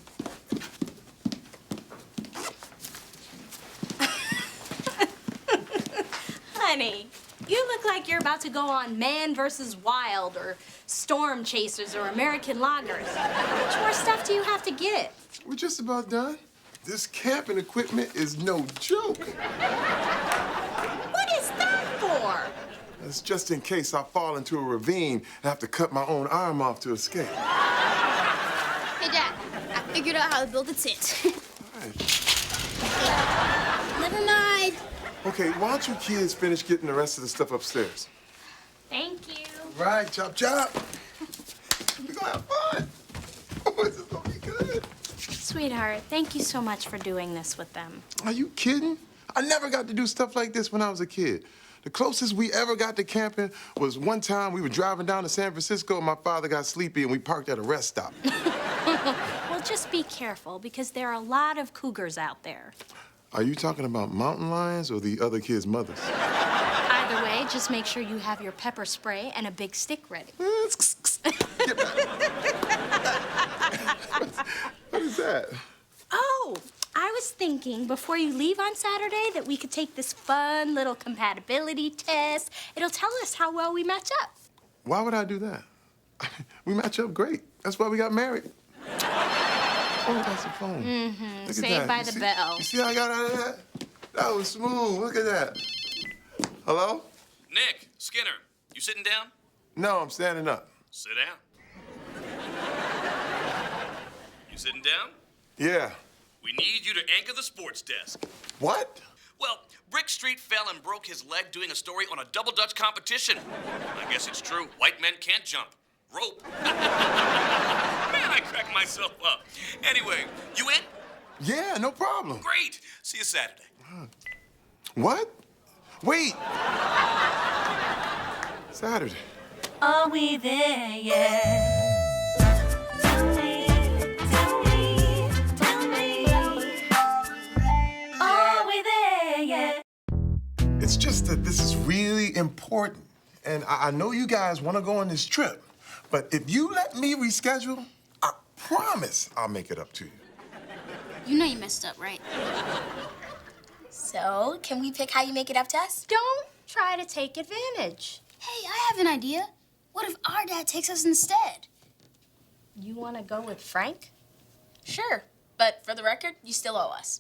Honey, you look like you're about to go on Man vs. Wild or Storm Chasers or American Loggers. How much more stuff do you have to get? We're just about done. This camping equipment is no joke. What is that for? It's just in case I fall into a ravine and have to cut my own arm off to escape. Hey, Dad, I figured out how to build a tent. Never mind. Okay, why don't you kids finish getting the rest of the stuff upstairs? Thank you. Right, chop, chop. We're gonna have fun. Oh, this is gonna be good. Sweetheart, thank you so much for doing this with them. Are you kidding? I never got to do stuff like this when I was a kid. The closest we ever got to camping was one time we were driving down to San Francisco and my father got sleepy and we parked at a rest stop. Well, just be careful because there are a lot of cougars out there. Are you talking about mountain lions or the other kids' mothers? Either way, just make sure you have your pepper spray and a big stick ready. Get back. What is that? Oh, I was thinking before you leave on Saturday that we could take this fun little compatibility test. It'll tell us how well we match up. Why would I do that? We match up great. That's why we got married. Oh, that's the phone. Mm-hmm. Look at Saved that. by You the see- bell. You see how I got out of that? That was smooth. Look at that. Hello? Nick, Skinner, you sitting down? No, I'm standing up. Sit down. You sitting down? Yeah. We need you to anchor the sports desk. What? Well, Brick Street fell and broke his leg doing a story on a double Dutch competition. I guess it's true. White men can't jump. Rope. Man, I crack myself up. Anyway, you in? Yeah, no problem. Great. See you Saturday. What? Wait. Saturday. Are we there yet? Tell me, tell me, tell me. Are we there yet? It's just that this is really important. And I know you guys want to go on this trip. But if you let me reschedule, I promise I'll make it up to you. You know you messed up, right? So, can we pick how you make it up to us? Don't try to take advantage. Hey, I have an idea. What if our dad takes us instead? You want to go with Frank? Sure, but for the record, you still owe us.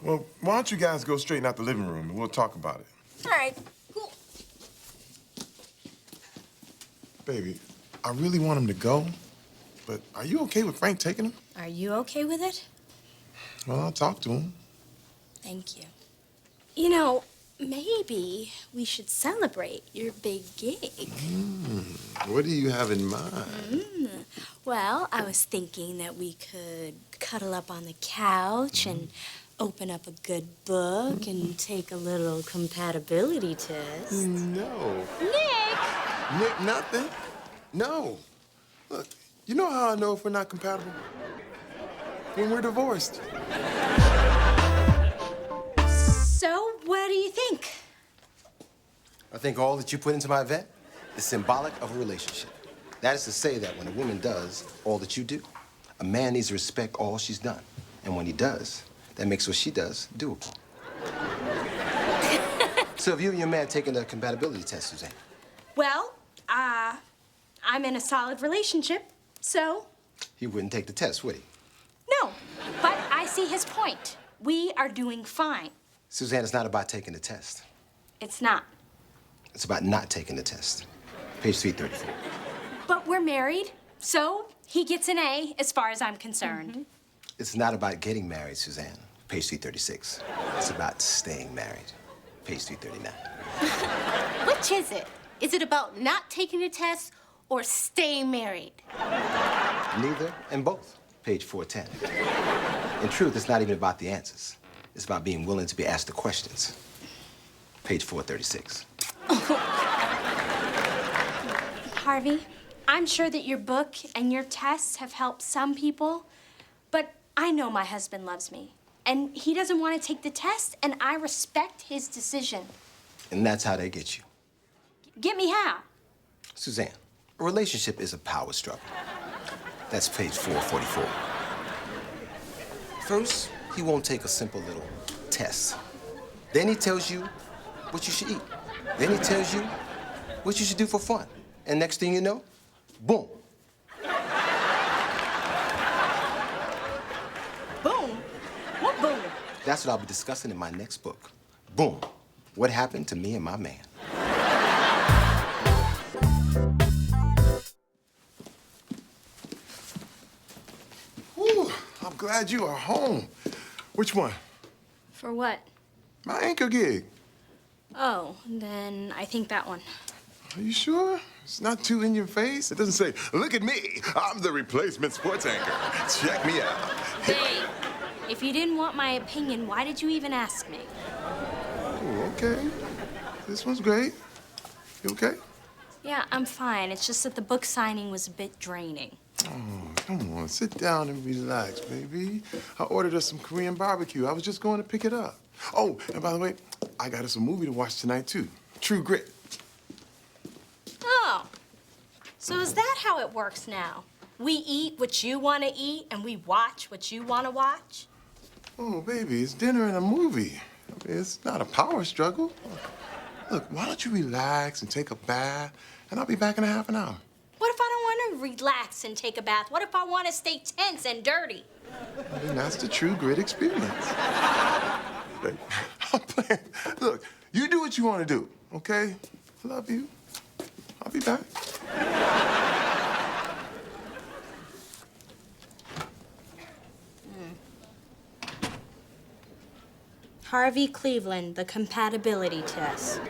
Well, why don't you guys go straighten out the living room and we'll talk about it. All right, cool. Baby, I really want him to go, but are you okay with Frank taking him? Are you okay with it? Well, I'll talk to him. Thank you. You know, maybe we should celebrate your big gig. What do you have in mind? Well, I was thinking that we could cuddle up on the couch and open up a good book and take a little compatibility test. No. Nick! Nick, nothing. No. Look, you know how I know if we're not compatible? When we're divorced. So, what do you think? I think all that you put into my event is symbolic of a relationship. That is to say that when a woman does all that you do, a man needs to respect all she's done. And when he does, that makes what she does doable. So have you and your man taken the compatibility test, Suzanne? Well, I'm in a solid relationship, so He wouldn't take the test, would he? no. But I see his point. We are doing fine. Suzanne, it's not about taking the test. It's not. It's about not taking the test. Page 334. But we're married, so he gets an A as far as I'm concerned. It's not about getting married, Suzanne. Page 336. It's about staying married. Page 339. Which is it? Is it about not taking the test or staying married? Neither and both. Page 410. In truth, it's not even about the answers. It's about being willing to be asked the questions. Page 436. Harvey, I'm sure that your book and your tests have helped some people, but I know my husband loves me. And he doesn't want to take the test, and I respect his decision. And that's how they get you. Get me how? Suzanne, a relationship is a power struggle. That's page 444. First, he won't take a simple little test. Then he tells you what you should eat. Then he tells you what you should do for fun. And next thing you know, boom. Boom? What boom? That's what I'll be discussing in my next book. Boom. What happened to me and my man? Whew, I'm glad you are home. Which one? For what? My anchor gig. Oh, then I think that one. Are you sure? It's not too in your face. It doesn't say, look at me, I'm the replacement sports anchor. Check me out. Hey, if you didn't want my opinion, why did you even ask me? Oh, okay. This one's great. You okay? Yeah, I'm fine. It's just that the book signing was a bit draining. Oh, come on, sit down and relax, baby. I ordered us some Korean barbecue. I was just going to pick it up. Oh, and by the way, I got us a movie to watch tonight, too. True Grit. Oh, so is that how it works now? We eat what you want to eat, and we watch what you want to watch? Oh, baby, it's dinner and a movie. I mean, it's not a power struggle. Look, why don't you relax and take a bath, and I'll be back in a half an hour. What if I don't want to relax and take a bath? What if I want to stay tense and dirty? I mean, that's the True Grit experience. Baby, I'm playing. Look, you do what what you want to do, okay? Love you. I'll be back. Harvey Cleveland, the compatibility test.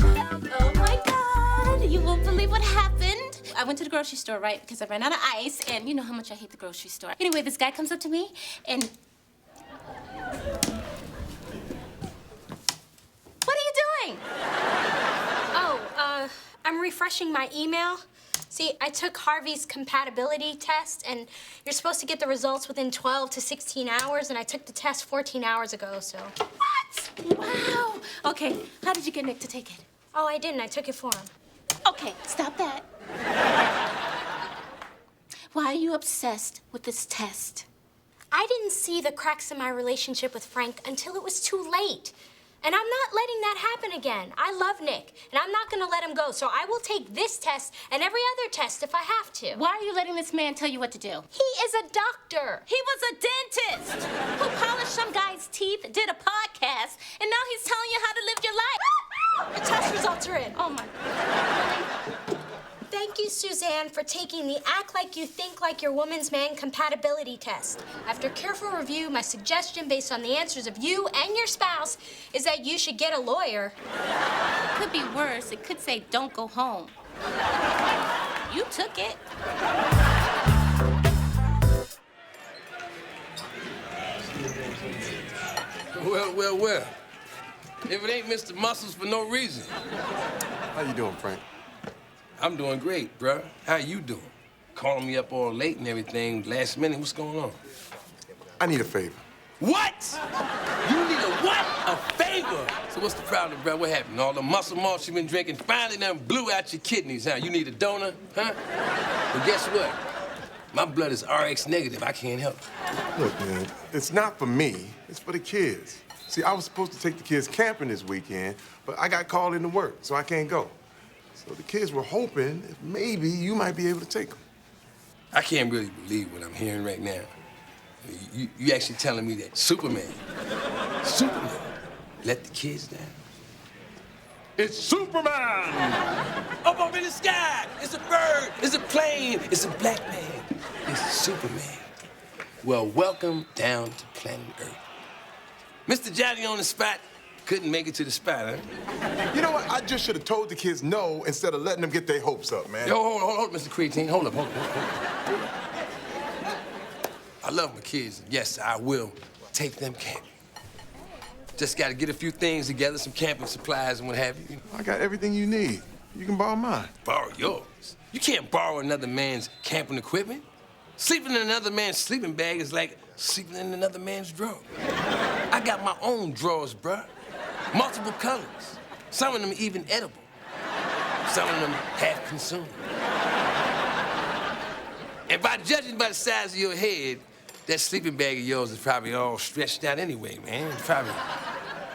Oh my God, you won't believe what happened. I went to the grocery store, right, because I ran out of ice, and you know how much I hate the grocery store. Anyway, this guy comes up to me, and... What are you doing? Oh, I'm refreshing my email. See, I took Harvey's compatibility test, and you're supposed to get the results within 12 to 16 hours, and I took the test 14 hours ago, so... What? Wow. Okay, how did you get Nick to take it? Oh, I didn't. I took it for him. Okay, stop that. Why are you obsessed with this test? I didn't see the cracks in my relationship with Frank until it was too late. And I'm not letting that happen again. I love Nick, and I'm not gonna let him go, so I will take this test and every other test if I have to. Why are you letting this man tell you what to do? He is a doctor. He was a dentist who polished some guy's teeth, did a podcast, and now he's telling you how to live your life. The test results are in. Oh, my. Thank you, Suzanne, for taking the Act Like You Think Like Your Woman's Man compatibility test. After careful review, my suggestion based on the answers of you and your spouse is that you should get a lawyer. It could be worse. It could say, don't go home. You took it. Well. If it ain't Mr. Muscles for no reason. How you doing, Frank? I'm doing great, bruh. How you doing? Calling me up all late and everything, last minute. What's going on? I need a favor. What? You need a what? A favor? So what's the problem, bruh? What happened? All the muscle malt you been drinking finally done blew out your kidneys, huh? You need a donor, huh? Well, guess what? My blood is RX negative. I can't help it. Look, man, it's not for me. It's for the kids. See, I was supposed to take the kids camping this weekend, but I got called into work, so I can't go. So the kids were hoping that maybe you might be able to take them. I can't really believe what I'm hearing right now. You actually telling me that Superman let the kids down? It's Superman! Up in the sky! It's a bird! It's a plane! It's a black man! It's Superman. Well, welcome down to planet Earth. Mr. Johnny on the spot couldn't make it to the spot, huh? You know what? I just should have told the kids no instead of letting them get their hopes up, man. Yo, hold, Mr. Creatine. Hold up. I love my kids. Yes, I will take them camping. Just got to get a few things together, some camping supplies and what have you. I got everything you need. You can borrow mine. Borrow yours? You can't borrow another man's camping equipment. Sleeping in another man's sleeping bag is like sleeping in another man's drawer. I got my own drawers, bruh. Multiple colors. Some of them even edible. Some of them half consumed. And by judging by the size of your head, that sleeping bag of yours is probably all stretched out anyway, man. It's probably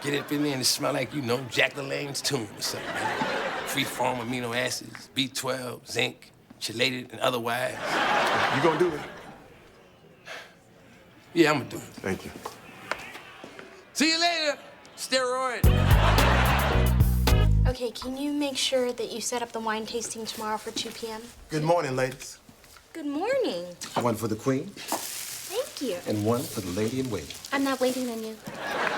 get up in there and it smell like, you know, Jack LaLanne's tomb or something, man. Free-form amino acids, B12, zinc, chelated and otherwise. You gonna do it? Yeah, I'm gonna do it. Thank you. See you later, steroid. Okay, can you make sure that you set up the wine tasting tomorrow for 2 p.m.? Good morning, ladies. Good morning. One for the queen Thank you. and one for the lady in waiting. I'm not waiting on you.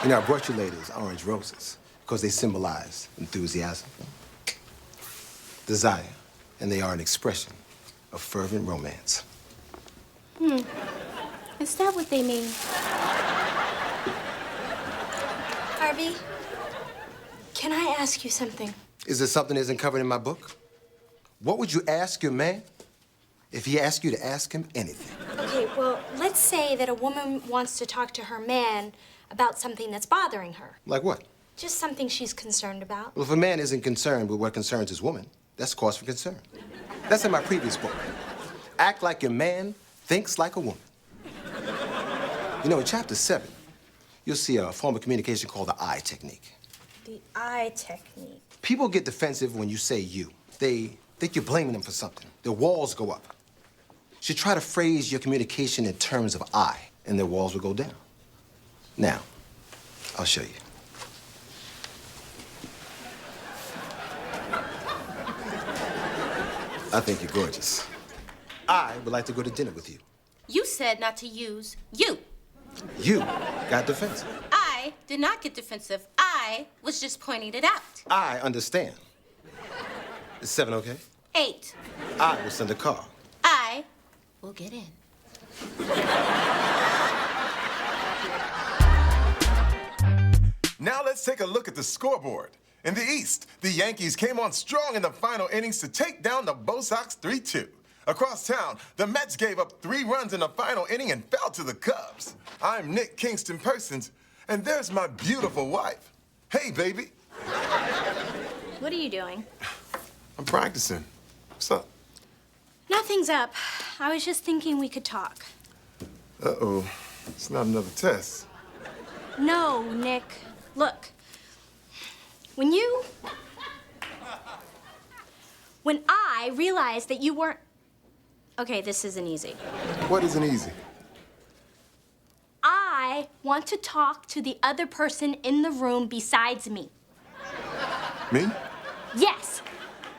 You know, I brought you ladies orange roses because they symbolize enthusiasm, desire, and they are an expression of fervent romance. Is that what they mean? Harvey, can I ask you something? Is there something that isn't covered in my book? What would you ask your man if he asked you to ask him anything? Okay, well, let's say that a woman wants to talk to her man about something that's bothering her. Like what? Just something she's concerned about. Well, if a man isn't concerned with what concerns his woman, that's cause for concern. That's in my previous book. Act like your man thinks like a woman. You know, in chapter 7, you'll see a form of communication called the I technique. The I technique. People get defensive when you say you. They think you're blaming them for something. Their walls go up. You should try to phrase your communication in terms of I, and their walls will go down. Now, I'll show you. I think you're gorgeous. I would like to go to dinner with you. You said not to use you. You got defensive. I did not get defensive. I was just pointing it out. I understand. Is 7 okay? 8. I will send a car. I will get in. Now let's take a look at the scoreboard. In the East, the Yankees came on strong in the final innings to take down the Bo Sox 3-2. Across town, the Mets gave up 3 runs in the final inning and fell to the Cubs. I'm Nick Kingston Persons, and there's my beautiful wife. Hey, baby. What are you doing? I'm practicing. What's up? Nothing's up. I was just thinking we could talk. Uh-oh. It's not another test. No, Nick. Look. When I realized that you weren't... Okay, this isn't easy. What isn't easy? I want to talk to the other person in the room besides me. Me? Yes,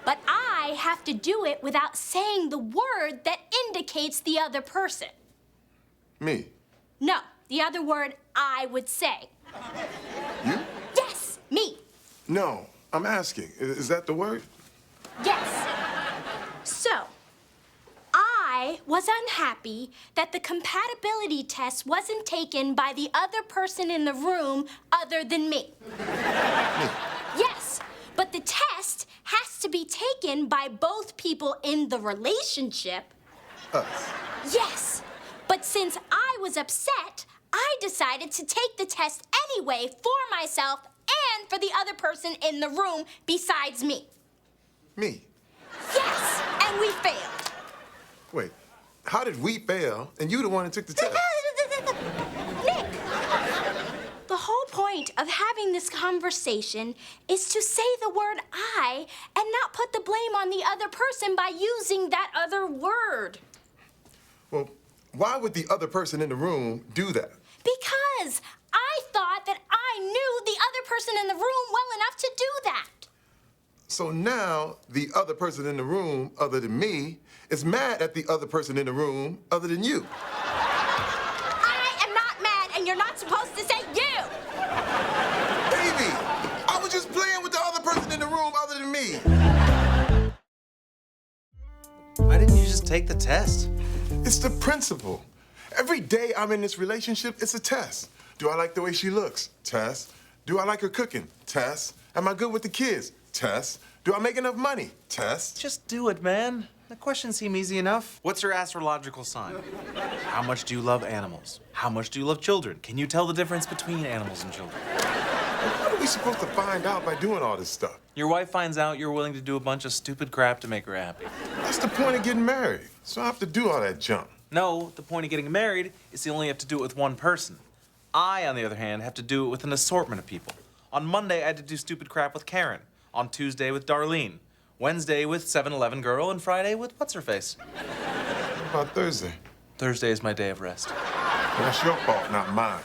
but I have to do it without saying the word that indicates the other person. Me? No, the other word I would say. You? Yes, me. No, I'm asking. Is that the word? Yes. So, I was unhappy that the compatibility test wasn't taken by the other person in the room other than me. Yes, but the test has to be taken by both people in the relationship. Us. Yes, but since I was upset, I decided to take the test anyway for myself and for the other person in the room besides me. Me? Yes, and we failed. Wait, how did we fail and you the one that took the test? Nick, the whole point of having this conversation is to say the word I and not put the blame on the other person by using that other word. Well, why would the other person in the room do that? Because I thought that I knew the other person in the room well enough to do that. So now the other person in the room, other than me, is mad at the other person in the room, other than you. I am not mad, and you're not supposed to say you. Baby, I was just playing with the other person in the room, other than me. Why didn't you just take the test? It's the principle. Every day I'm in this relationship, it's a test. Do I like the way she looks? Test. Do I like her cooking? Test. Am I good with the kids? Test. Do I make enough money? Test. Just do it, man. The questions seem easy enough. What's your astrological sign? How much do you love animals? How much do you love children? Can you tell the difference between animals and children? What are we supposed to find out by doing all this stuff? Your wife finds out you're willing to do a bunch of stupid crap to make her happy. That's the point of getting married. So I have to do all that junk. No, the point of getting married is you only have to do it with one person. I, on the other hand, have to do it with an assortment of people. On Monday, I had to do stupid crap with Karen. On Tuesday, with Darlene. Wednesday, with 7-Eleven girl. And Friday, with what's-her-face. What about Thursday? Thursday is my day of rest. That's your fault, not mine.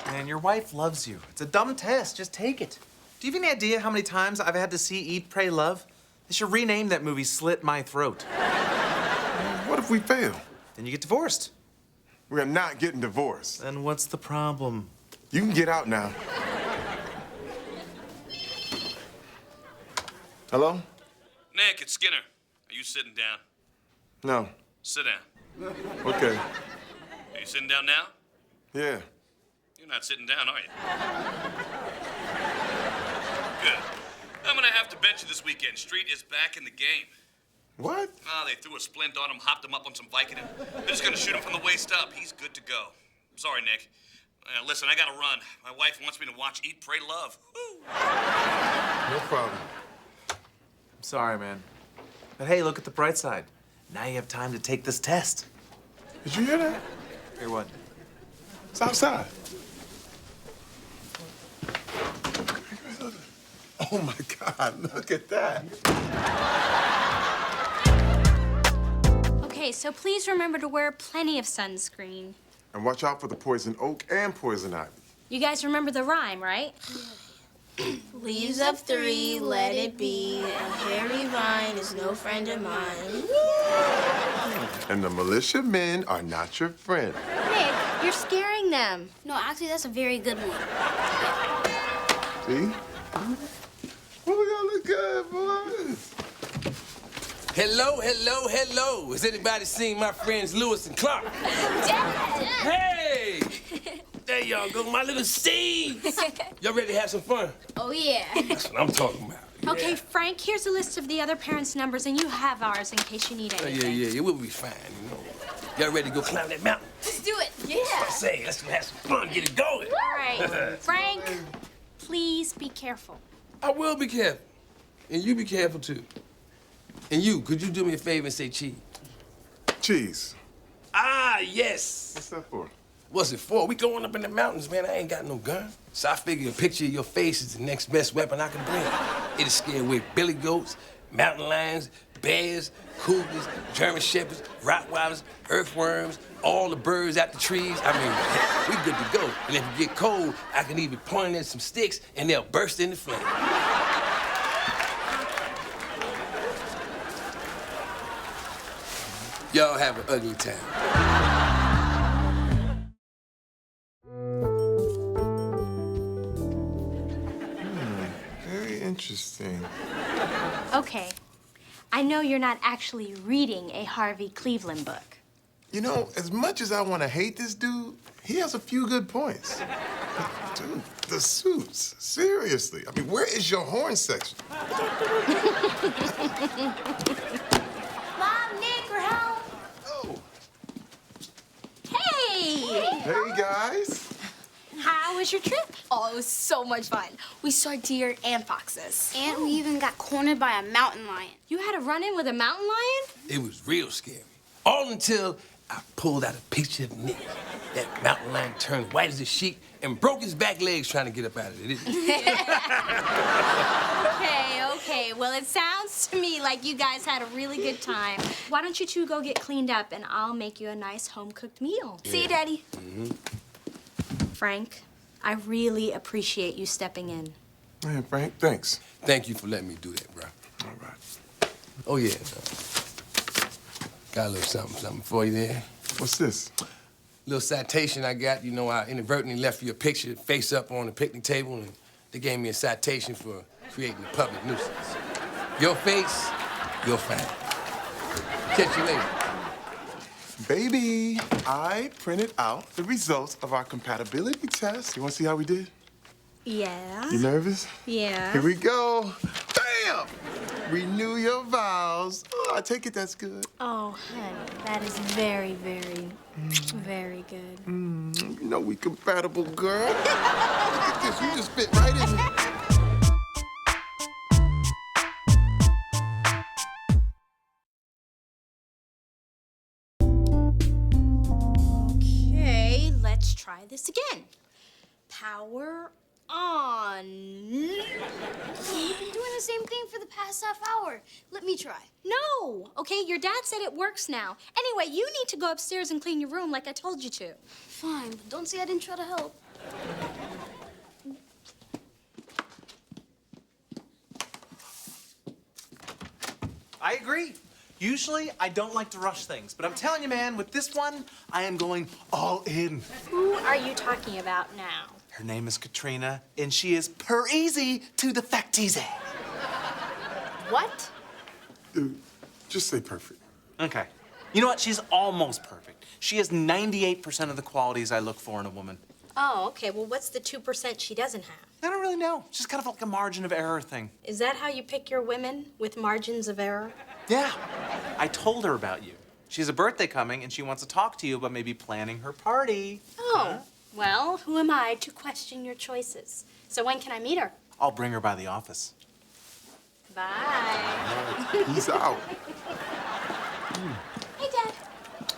Man, your wife loves you. It's a dumb test. Just take it. Do you have any idea how many times I've had to see Eat, Pray, Love? They should rename that movie Slit My Throat. What if we fail? Then you get divorced. We are not getting divorced. Then what's the problem? You can get out now. Hello? Nick, it's Skinner. Are you sitting down? No. Sit down. Okay. Are you sitting down now? Yeah. You're not sitting down, are you? Good. I'm gonna have to bench you this weekend. Street is back in the game. What? Ah, they threw a splint on him, hopped him up on some Vicodin. They're just gonna shoot him from the waist up. He's good to go. Sorry, Nick. Listen, I gotta run. My wife wants me to watch Eat, Pray, Love. Woo. No problem. I'm sorry, man. But hey, look at the bright side. Now you have time to take this test. Did you hear that? Hear what? It's outside. Oh my God, look at that. Okay, so please remember to wear plenty of sunscreen. And watch out for the poison oak and poison ivy. You guys remember the rhyme, right? Leaves of three, let it be. A hairy vine is no friend of mine. And the militiamen are not your friend. Nick, you're scaring them. No, actually, that's a very good one. See? Well, we gonna look good, boys. Hello, hello, hello. Has anybody seen my friends Lewis and Clark? Hey! There y'all go, my little seeds. Y'all ready to have some fun? Oh, yeah. That's what I'm talking about. Okay, Frank, here's a list of the other parents' numbers, and you have ours in case you need Oh, anything. yeah, we'll be fine, you know. Y'all ready to go climb that mountain? Let's do it. I say, let's have some fun, get it going. All right, Frank, please be careful. I will be careful. And you be careful, too. And you, could you do me a favor and say cheese? Cheese. Ah, yes. What's that for? What's it for? We going up in the mountains, man. I ain't got no gun. So I figure a picture of your face is the next best weapon I can bring. It'll scare away billy goats, mountain lions, bears, cougars, German shepherds, Rottweilers, earthworms, all the birds out the trees. I mean, we good to go. And if it get cold, I can even point at some sticks and they'll burst into flame. Y'all have an ugly time. Very interesting. Okay, I know you're not actually reading a Harvey Cleveland book. You know, as much as I want to hate this dude, he has a few good points. Dude, the suits. Seriously. I mean, where is your horn section? Mom, Nick, or help? Oh. Hey! Hey, guys. How was your trip? Oh, it was so much fun. We saw deer and foxes. And we even got cornered by a mountain lion. You had a run-in with a mountain lion? It was real scary. All until I pulled out a picture of Nick. That mountain lion turned white as a sheet and broke his back legs trying to get up out of it. Okay. Well, it sounds to me like you guys had a really good time. Why don't you two go get cleaned up and I'll make you a nice home-cooked meal. See you, Daddy. Frank, I really appreciate you stepping in. Man, Frank, thanks. Thank you for letting me do that, bro. All right. Oh, yeah. Got a little something for you there. What's this? Little citation I got. You know, I inadvertently left you a picture face up on the picnic table, and they gave me a citation for creating a public nuisance. Your face, your family. Catch you later. Baby, I printed out the results of our compatibility test. You want to see how we did? Yeah? You nervous? Yeah. Here we go. Bam! Renew your vows. Oh, I take it that's good. Oh, honey, that is very, very, very good. You know we compatible, girl. Look at this. You just fit right in there. Okay, let's try this again. Power on. You've been doing the same thing for the past half hour. Let me try. No! Okay, your dad said it works now. Anyway, you need to go upstairs and clean your room like I told you to. Fine, but don't say I didn't try to help. I agree. Usually, I don't like to rush things, but I'm telling you, man, with this one, I am going all in. Who are you talking about now? Her name is Katrina, and she is per easy to the factize. What? Dude, just say perfect. Okay. You know what? She's almost perfect. She has 98% of the qualities I look for in a woman. Oh, okay. Well, what's the 2% she doesn't have? I don't really know. It's just kind of like a margin of error thing. Is that how you pick your women, with margins of error? Yeah. I told her about you. She has a birthday coming, and she wants to talk to you about maybe planning her party. Oh, well, who am I to question your choices? So when can I meet her? I'll bring her by the office. Bye. He's out. Hey, Dad.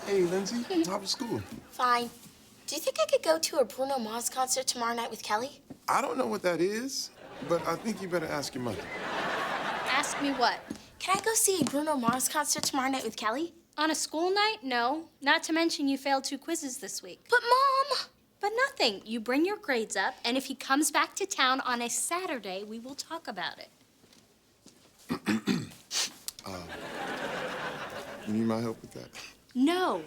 Hey, Lindsay. How was school? Fine. Do you think I could go to a Bruno Mars concert tomorrow night with Kelly? I don't know what that is, but I think you better ask your mother. Ask me what? Can I go see a Bruno Mars concert tomorrow night with Kelly? On a school night? No. Not to mention you failed 2 quizzes this week. But, Mom! But nothing. You bring your grades up, and if he comes back to town on a Saturday, we will talk about it. You need my help with that? No.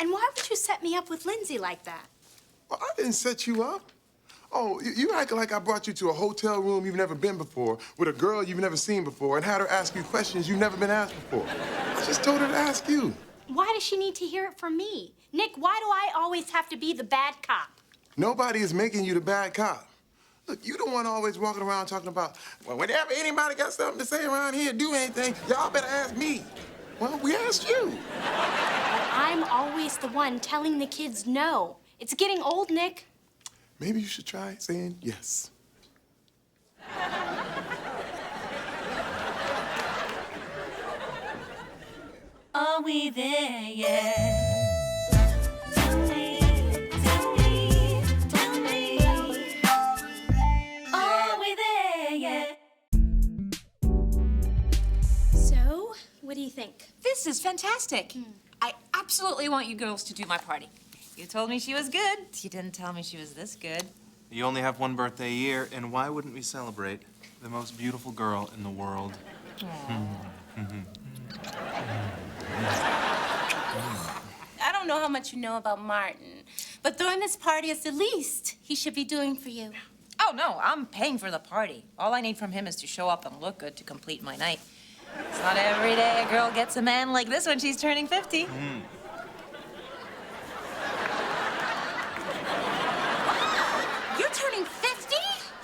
And why would you set me up with Lindsay like that? Well, I didn't set you up. Oh, you acting like I brought you to a hotel room you've never been before with a girl you've never seen before and had her ask you questions you've never been asked before. I just told her to ask you. Why does she need to hear it from me? Nick, why do I always have to be the bad cop? Nobody is making you the bad cop. Look, you the one always walking around talking about, well, whenever anybody got something to say around here, do anything, y'all better ask me. Well, we asked you. But I'm always the one telling the kids no. It's getting old, Nick. Maybe you should try saying yes. Are we there yet? Tell me, tell me, tell me. Are we there yet? So, what do you think? This is fantastic. I absolutely want you girls to do my party. You told me she was good. You didn't tell me she was this good. You only have one birthday a year, and why wouldn't we celebrate the most beautiful girl in the world? I don't know how much you know about Martin, but throwing this party is the least he should be doing for you. Oh, no, I'm paying for the party. All I need from him is to show up and look good to complete my night. It's not every day a girl gets a man like this when she's turning 50. You're turning 50?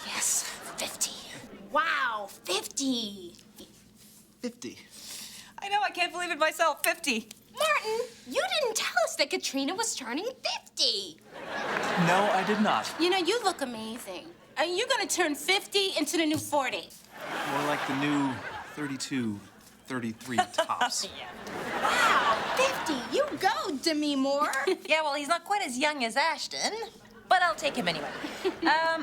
Yes, 50. Wow, 50. 50. I know, I can't believe it myself, 50. Martin, you didn't tell us that Katrina was turning 50. No, I did not. You know, you look amazing. You're gonna turn 50 into the new 40. More like the new 32, 33 tops. Wow, 50. You go, Demi Moore. Yeah, well, he's not quite as young as Ashton, but I'll take him anyway.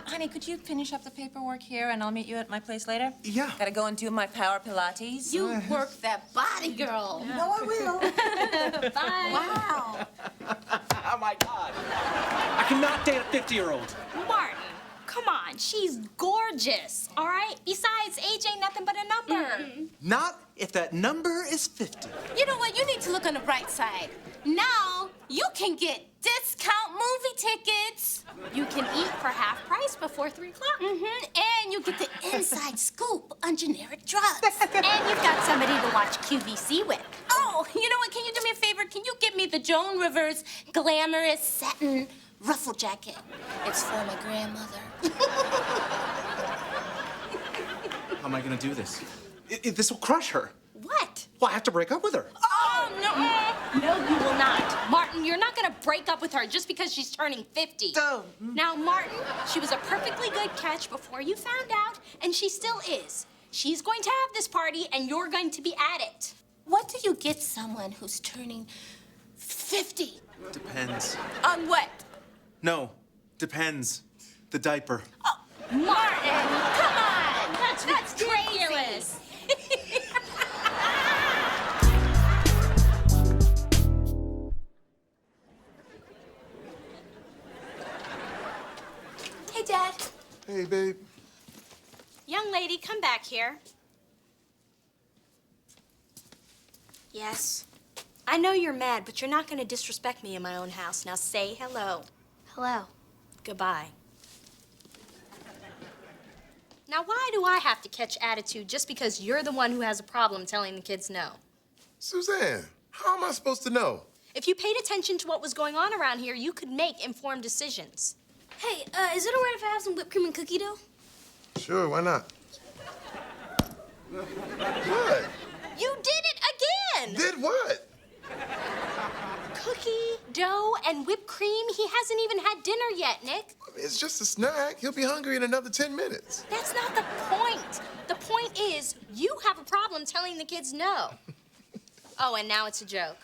Honey, could you finish up the paperwork here and I'll meet you at my place later? Yeah. Gotta go and do my power Pilates. You work that body, girl. No, I will. Bye. Wow. Oh my God. I cannot date a 50-year-old. Martin, come on. She's gorgeous, all right? Besides, age ain't nothing but a number. Not if that number is 50. You know what? You need to look on the bright side. Now you can get discount movie tickets. You can eat for half price before 3 o'clock. And you get the inside scoop on generic drugs. And you've got somebody to watch QVC with. Oh, you know what? Can you do me a favor? Can you get me the Joan Rivers glamorous satin ruffle jacket? It's for my grandmother. How am I gonna do this? This will crush her. What? Well, I have to break up with her. Oh, no. No, you will not. Martin, you're not gonna break up with her just because she's turning 50. Now, Martin, she was a perfectly good catch before you found out, and she still is. She's going to have this party, and you're going to be at it. What do you get someone who's turning 50? Depends. On what? No, depends. The diaper. Martin, come on. That's ridiculous. Hey, Dad. Hey, babe. Young lady, come back here. Yes. I know you're mad, but you're not gonna disrespect me in my own house. Now say hello. Hello. Goodbye. Now, why do I have to catch attitude just because you're the one who has a problem telling the kids no? Suzanne, how am I supposed to know? If you paid attention to what was going on around here, you could make informed decisions. Hey, is it all right if I have some whipped cream and cookie dough? Sure, why not? What? You did it again! Did what? Cookie, dough, and whipped cream? He hasn't even had dinner yet, Nick. It's just a snack. He'll be hungry in another 10 minutes. That's not the point. The point is, you have a problem telling the kids no. Oh, and now it's a joke.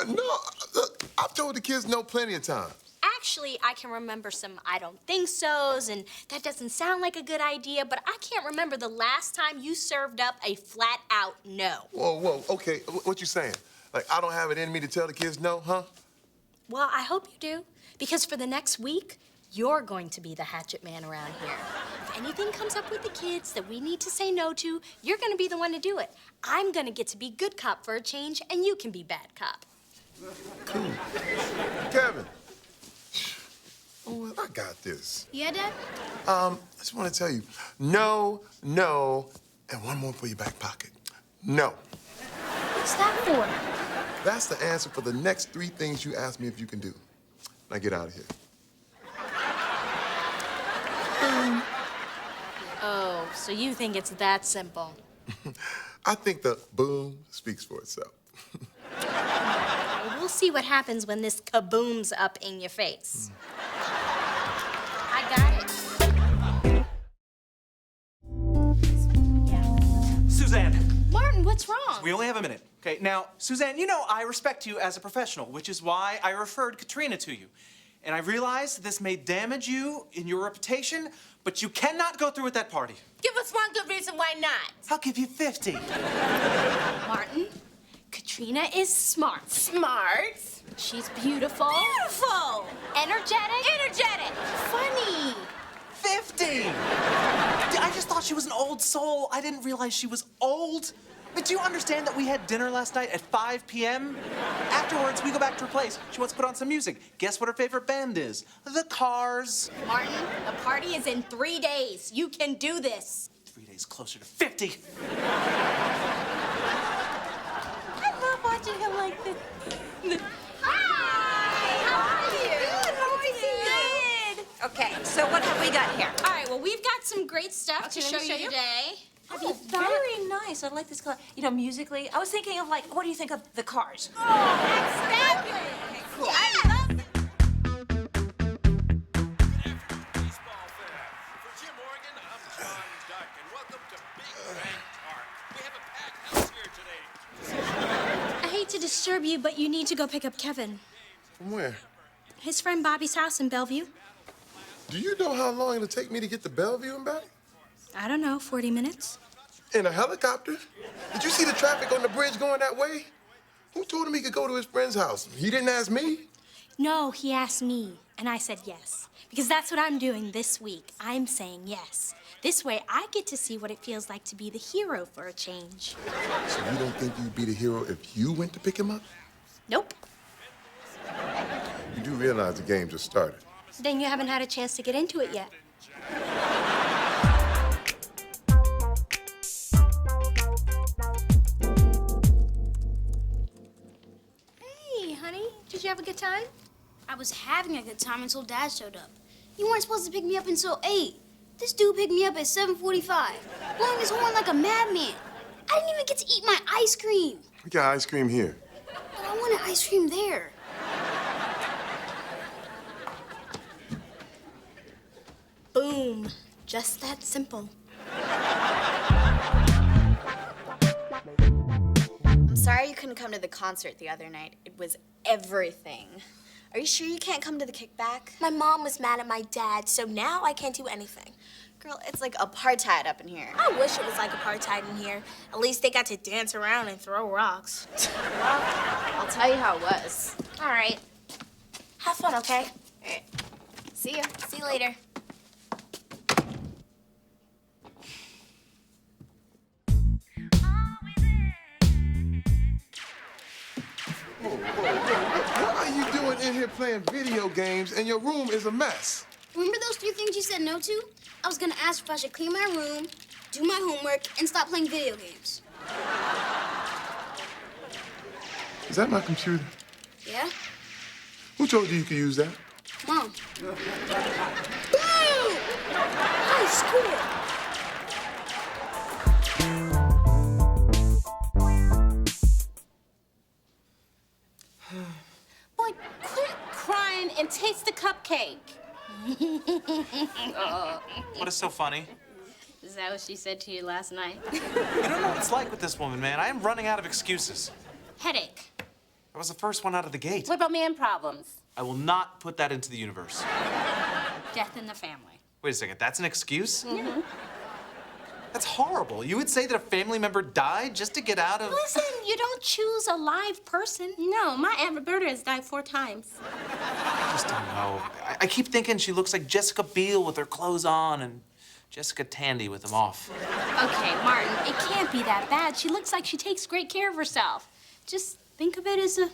No, look, I've told the kids no plenty of times. Actually, I can remember some I don't think so's, and that doesn't sound like a good idea, but I can't remember the last time you served up a flat out no. Whoa, okay, what you saying? Like, I don't have it in me to tell the kids no, huh? Well, I hope you do, because for the next week, You're going to be the hatchet man around here. If anything comes up with the kids that we need to say no to, you're gonna be the one to do it. I'm gonna get to be good cop for a change, and you can be bad cop. Cool. Kevin. Oh, well, I got this. Yeah, Dad? I just want to tell you, no, no, and one more for your back pocket. No. What's that for? That's the answer for the next 3 things you asked me if you can do. Now get out of here. Oh, so you think it's that simple? I think the boom speaks for itself. We'll see what happens when this kaboom's up in your face. I got it. Suzanne, Martin, what's wrong? we only have a minute. Okay, now, Suzanne, you know I respect you as a professional, which is why I referred Katrina to you. And I realize this may damage you in your reputation, but you cannot go through with that party. Give us one good reason why not. I'll give you 50. Martin, Katrina is smart. Smart. She's beautiful. Beautiful. Energetic. Energetic. Funny. 50! I just thought she was an old soul. I didn't realize she was old. But do you understand that we had dinner last night at 5 p.m.? Afterwards, we go back to her place. She wants to put on some music. Guess what her favorite band is? The Cars. Martin, the party is in 3 days. You can do this. 3 days closer to 50. I love watching him like this. Okay, so what have we got here? All right, well, we've got some great stuff to let show me you show you. today. Have Oh, you thought? very nice. I like this color. You know, musically, I was thinking of like, what do you think of The Cars? Oh, that's fabulous. Okay, cool. I love it. I hate to disturb you, but you need to go pick up Kevin. From where? His friend Bobby's house in Bellevue. Do you know how long it'll take me to get to Bellevue and back? I don't know, 40 minutes? In a helicopter? Did you see the traffic on the bridge going that way? Who told him he could go to his friend's house? He didn't ask me. No, he asked me, and I said yes. Because that's what I'm doing this week. I'm saying yes. This way, I get to see what it feels like to be the hero for a change. So you don't think you'd be the hero if you went to pick him up? Nope. You do realize the game just started. Then you haven't had a chance to get into it yet. Hey, honey, did you have a good time? I was having a good time until Dad showed up. You weren't supposed to pick me up until 8. This dude picked me up at 7:45, blowing his horn like a madman. I didn't even get to eat my ice cream. We got ice cream here. But I wanted ice cream there. Boom. Just that simple. I'm sorry you couldn't come to the concert the other night. It was everything. Are you sure you can't come to the kickback? My mom was mad at my dad, so now I can't do anything. Girl, it's like apartheid up in here. I wish it was like apartheid in here. At least they got to dance around and throw rocks. Well, I'll tell you how it was. All right. Have fun, okay? All right. See ya. See you later. What are you doing in here playing video games and your room is a mess? Remember those 3 things you said no to? I was gonna ask if I should clean my room, do my homework, and stop playing video games. Is that my computer? Yeah? Who told you you could use that? Mom. Boo! Nice, cool. Boy, quit crying and taste the cupcake. What is so funny? Is that what she said to you last night? You don't know what it's like with this woman, man. I am running out of excuses. Headache. I was the first one out of the gate. What about man problems? I will not put that into the universe. Death in the family. Wait a second, that's an excuse? Mm-hmm. That's horrible. You would say that a family member died just to get out of... Listen, you don't choose a live person. No, my Aunt Roberta has died 4 times. I just don't know. I keep thinking she looks like Jessica Biel with her clothes on and Jessica Tandy with them off. Okay, Martin, it can't be that bad. She looks like she takes great care of herself. Just think of it as a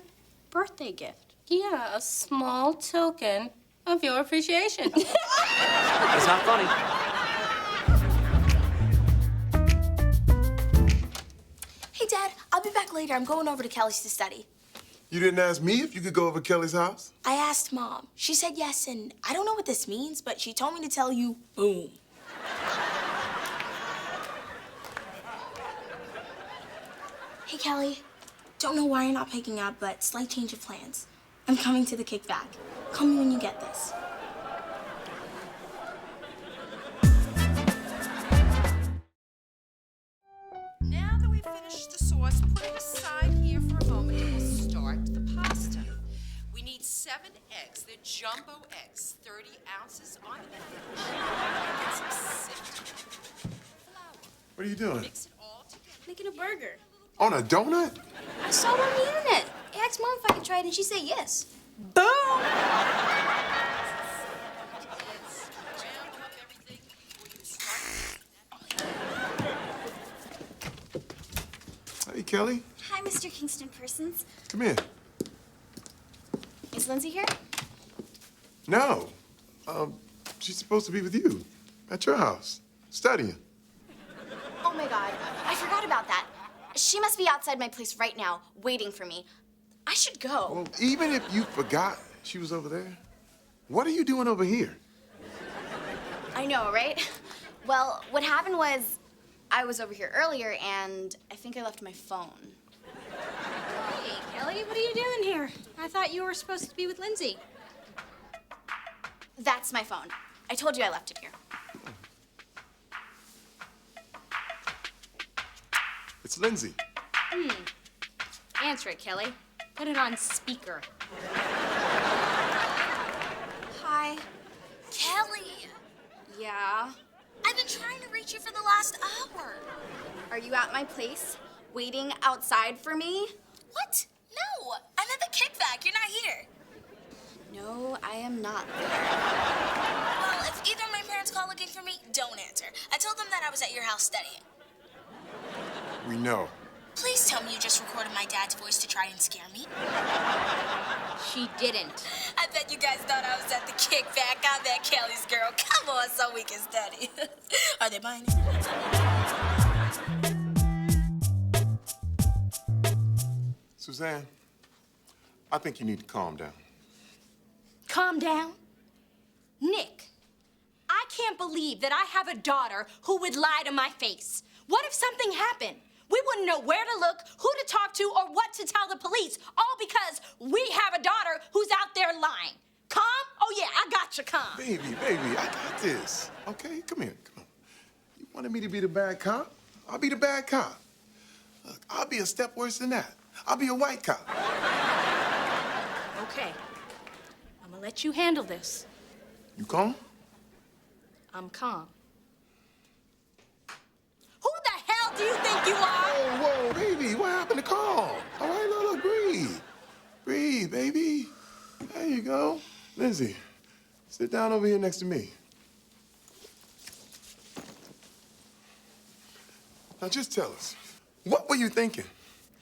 birthday gift. Yeah, a small token of your appreciation. It's not funny. Hey, Dad, I'll be back later. I'm going over to Kelly's to study. You didn't ask me if you could go over to Kelly's house? I asked Mom. She said yes, and I don't know what this means, but she told me to tell you, boom. Hey, Kelly. Don't know why you're not picking up, but slight change of plans. I'm coming to the kickback. Call me when you get this. Now that we've finished the sauce, put it aside here for a moment and we'll start the pasta. We need 7 eggs. They're jumbo eggs, 30 ounces on each. Get some cinnamon, flour. What are you doing? Mix it all together. Making a burger. On a donut? I saw it on the internet. I asked Mom if I could try it, and she said yes. Boom! Hey, Kelly. Hi, Mr. Kingston Persons. Come here. Is Lindsay here? No. She's supposed to be with you at your house, studying. Oh my God, I forgot about that. She must be outside my place right now, waiting for me. I should go. Well, even if you forgot she was over there, what are you doing over here? I know, right? Well, what happened was I was over here earlier and I think I left my phone. Hey, Kelly, what are you doing here? I thought you were supposed to be with Lindsay. That's my phone. I told you I left it here. It's Lindsay. Answer it, Kelly. Put it on speaker. Hi. Kelly! Yeah? I've been trying to reach you for the last hour. Are you at my place, waiting outside for me? What? No, I'm at the kickback. You're not here. No, I am not there. Well, if either of my parents call looking for me, don't answer. I told them that I was at your house studying. We know. Please tell me you just recorded my dad's voice to try and scare me. She didn't. I bet you guys thought I was at the kickback. I'm that Kelly's girl. Come on, so we can study. Are they buying it? Suzanne, I think you need to calm down. Calm down. Nick, I can't believe that I have a daughter who would lie to my face. What if something happened? We wouldn't know where to look, who to talk to, or what to tell the police, all because we have a daughter who's out there lying. Calm? Oh, yeah, I got you, calm. Baby, I got this. Okay, come here, come on. You wanted me to be the bad cop? I'll be the bad cop. Look, I'll be a step worse than that. I'll be a white cop. Okay. I'm gonna let you handle this. You calm? I'm calm. Who the hell do you think you are? Whoa, baby, what happened to calm? All right, look, breathe. Breathe, baby. There you go. Lindsay, sit down over here next to me. Now, just tell us, what were you thinking?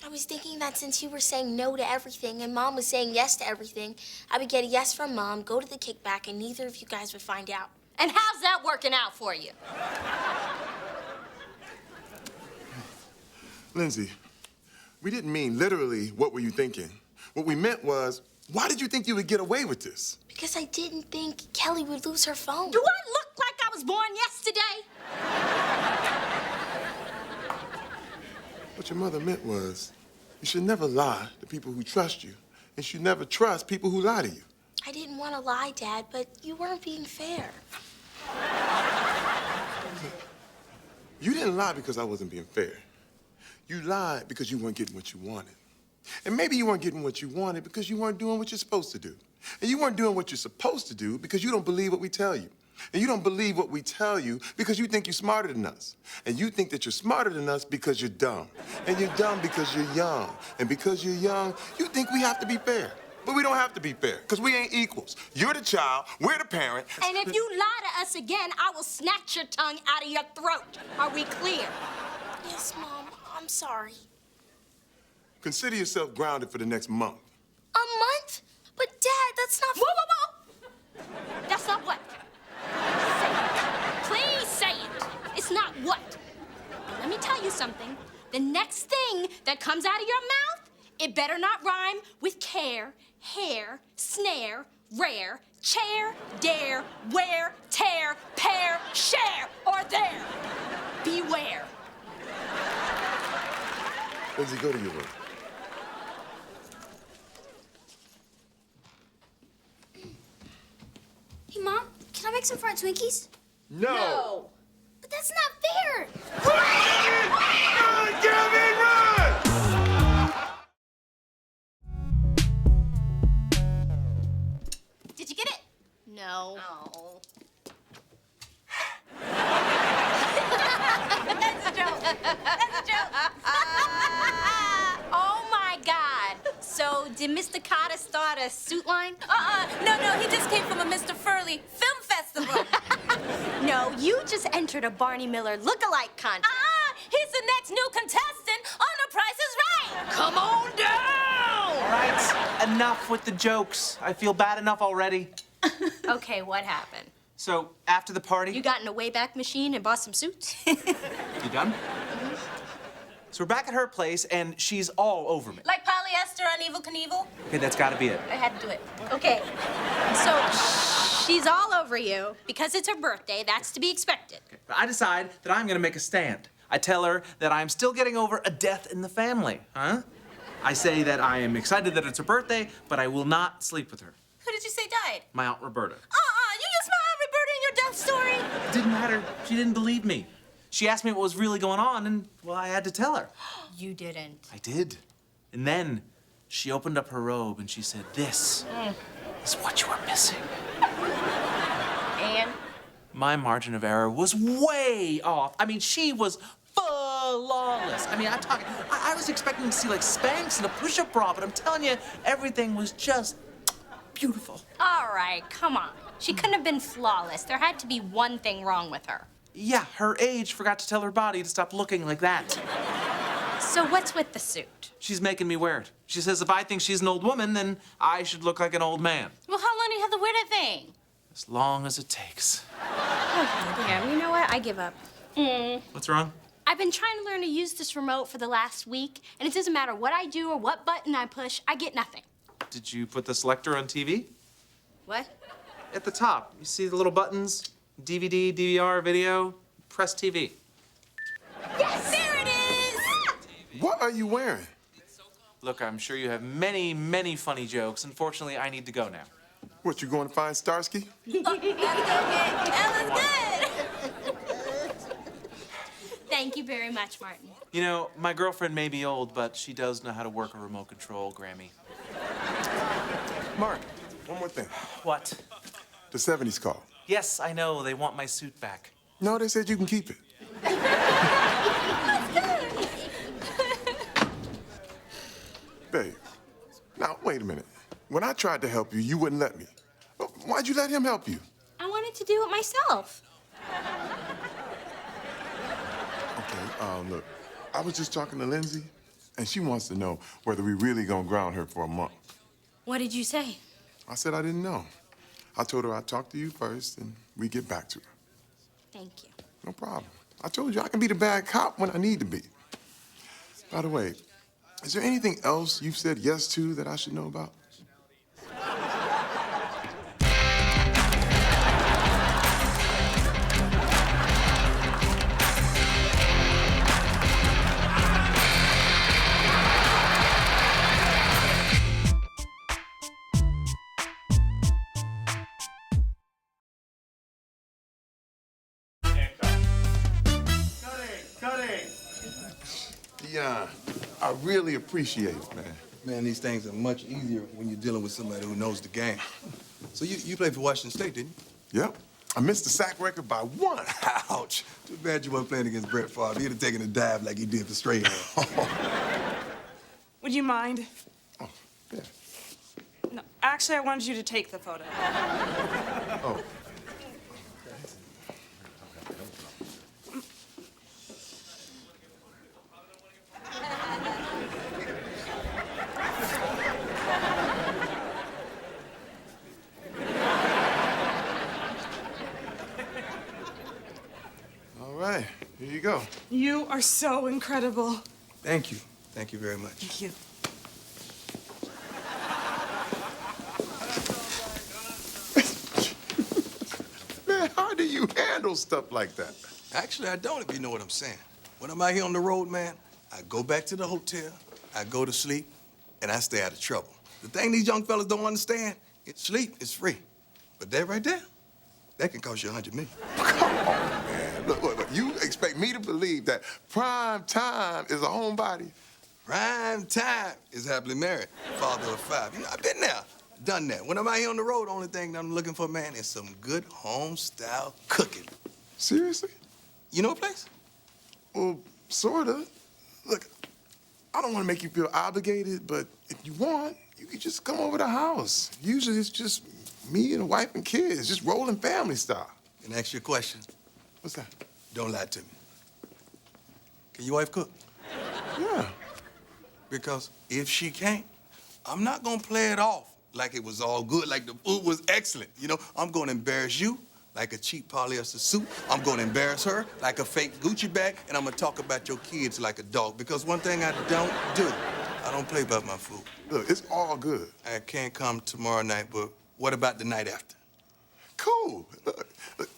I was thinking that since you were saying no to everything and Mom was saying yes to everything, I would get a yes from Mom, go to the kickback, and neither of you guys would find out. And how's that working out for you? Lindsay, we didn't mean literally what were you thinking. What we meant was, why did you think you would get away with this? Because I didn't think Kelly would lose her phone. Do I look like I was born yesterday? What your mother meant was, you should never lie to people who trust you, and you should never trust people who lie to you. I didn't want to lie, Dad, but you weren't being fair. You didn't lie because I wasn't being fair. You lied because you weren't getting what you wanted. And maybe you weren't getting what you wanted because you weren't doing what you're supposed to do. And you weren't doing what you're supposed to do because you don't believe what we tell you. And you don't believe what we tell you because you think you're smarter than us. And you think that you're smarter than us because you're dumb. And you're dumb because you're young. And because you're young, you think we have to be fair. But we don't have to be fair, because we ain't equals. You're the child, we're the parent. And if you lie to us again, I will snatch your tongue out of your throat. Are we clear? Yes, Mom. I'm sorry. Consider yourself grounded for the next month. A month? But, Dad, that's not... Whoa, whoa, whoa! That's not what? Say it. Please say it. It's not what. And let me tell you something. The next thing that comes out of your mouth, it better not rhyme with care, hair, snare, rare, chair, dare, wear, tear, pair, share, or there. Beware. Lindsay, go to your room. Hey, Mom, can I make some fried Twinkies? No. But that's not fair. Run, Kevin, run! Did you get it? No. Oh. That's a joke. That's a joke. Oh my God. So did Mr. Carter start a suit line? No, he just came from a Mr. Furley film festival. No, you just entered a Barney Miller look-alike contest. He's the next new contestant on The Price is Right. Come on down! All right, enough with the jokes. I feel bad enough already. Okay, what happened? So, after the party... You got in a Wayback Machine and bought some suits? You done? So we're back at her place, and she's all over me. Like polyester on Evel Knievel? Okay, that's gotta be it. I had to do it. Okay, so she's all over you because it's her birthday. That's to be expected. Okay. But I decide that I'm gonna make a stand. I tell her that I'm still getting over a death in the family, huh? I say that I am excited that it's her birthday, but I will not sleep with her. Who did you say died? My Aunt Roberta. You used my Aunt Roberta in your death story. It didn't matter. She didn't believe me. She asked me what was really going on, and, well, I had to tell her. You didn't. I did. And then she opened up her robe and she said, "This is what you are missing." And? My margin of error was way off. I mean, she was flawless. I mean, I was expecting to see like Spanx and a push-up bra, but I'm telling you, everything was just beautiful. All right, come on. She couldn't have been flawless. There had to be one thing wrong with her. Yeah, her age forgot to tell her body to stop looking like that. So what's with the suit? She's making me wear it. She says if I think she's an old woman, then I should look like an old man. Well, how long do you have to wear that thing? As long as it takes. Okay, damn, you know what? I give up. What's wrong? I've been trying to learn to use this remote for the last week, and it doesn't matter what I do or what button I push, I get nothing. Did you put the selector on TV? What? At the top, you see the little buttons? DVD, DVR, video, press TV. Yes, there it is! What are you wearing? Look, I'm sure you have many, many funny jokes. Unfortunately, I need to go now. What, you going to find Starsky? Thank you very much, Martin. You know, my girlfriend may be old, but she does know how to work a remote control, Grammy. Mark, one more thing. What? The 70s call. Yes, I know. They want my suit back. No, they said you can keep it. Babe, now, wait a minute. When I tried to help you, you wouldn't let me. Why'd you let him help you? I wanted to do it myself. Okay, look, I was just talking to Lindsay, and she wants to know whether we really gonna ground her for a month. What did you say? I said I didn't know. I told her I'd talk to you first, and we'd get back to her. Thank you. No problem. I told you I can be the bad cop when I need to be. By the way, is there anything else you've said yes to that I should know about? Dion, I really appreciate it, man. Man, these things are much easier when you're dealing with somebody who knows the game. So you played for Washington State, didn't you? Yep. I missed the sack record by 1. Ouch. Too bad you weren't playing against Brett Favre. He'd have taken a dive like he did for Strahan. Would you mind? Oh, yeah. No, actually, I wanted you to take the photo. Oh. All right, here you go. You are so incredible. Thank you. Thank you very much. Thank you. Man, how do you handle stuff like that? Actually, I don't, if you know what I'm saying. When I'm out here on the road, man, I go back to the hotel, I go to sleep, and I stay out of trouble. The thing these young fellas don't understand, sleep is free. But that right there, that can cost you $100 million. Come on, man. Look, you expect me to believe that Prime Time is a homebody? Prime Time is happily married, father of 5. You know, I've been there, done that. When I'm out here on the road, the only thing that I'm looking for, man, is some good home-style cooking. Seriously? You know a place? Well, sorta. Look, I don't want to make you feel obligated, but if you want, you could just come over to the house. Usually it's just me and a wife and kids, just rolling family style. Can I ask you a question? What's that? Don't lie to me. Can your wife cook? Yeah. Because if she can't, I'm not gonna play it off like it was all good, like the food was excellent. You know, I'm gonna embarrass you like a cheap polyester suit. I'm gonna embarrass her like a fake Gucci bag, and I'm gonna talk about your kids like a dog. Because one thing I don't do, I don't play about my food. Look, it's all good. I can't come tomorrow night, but what about the night after? Cool. Look,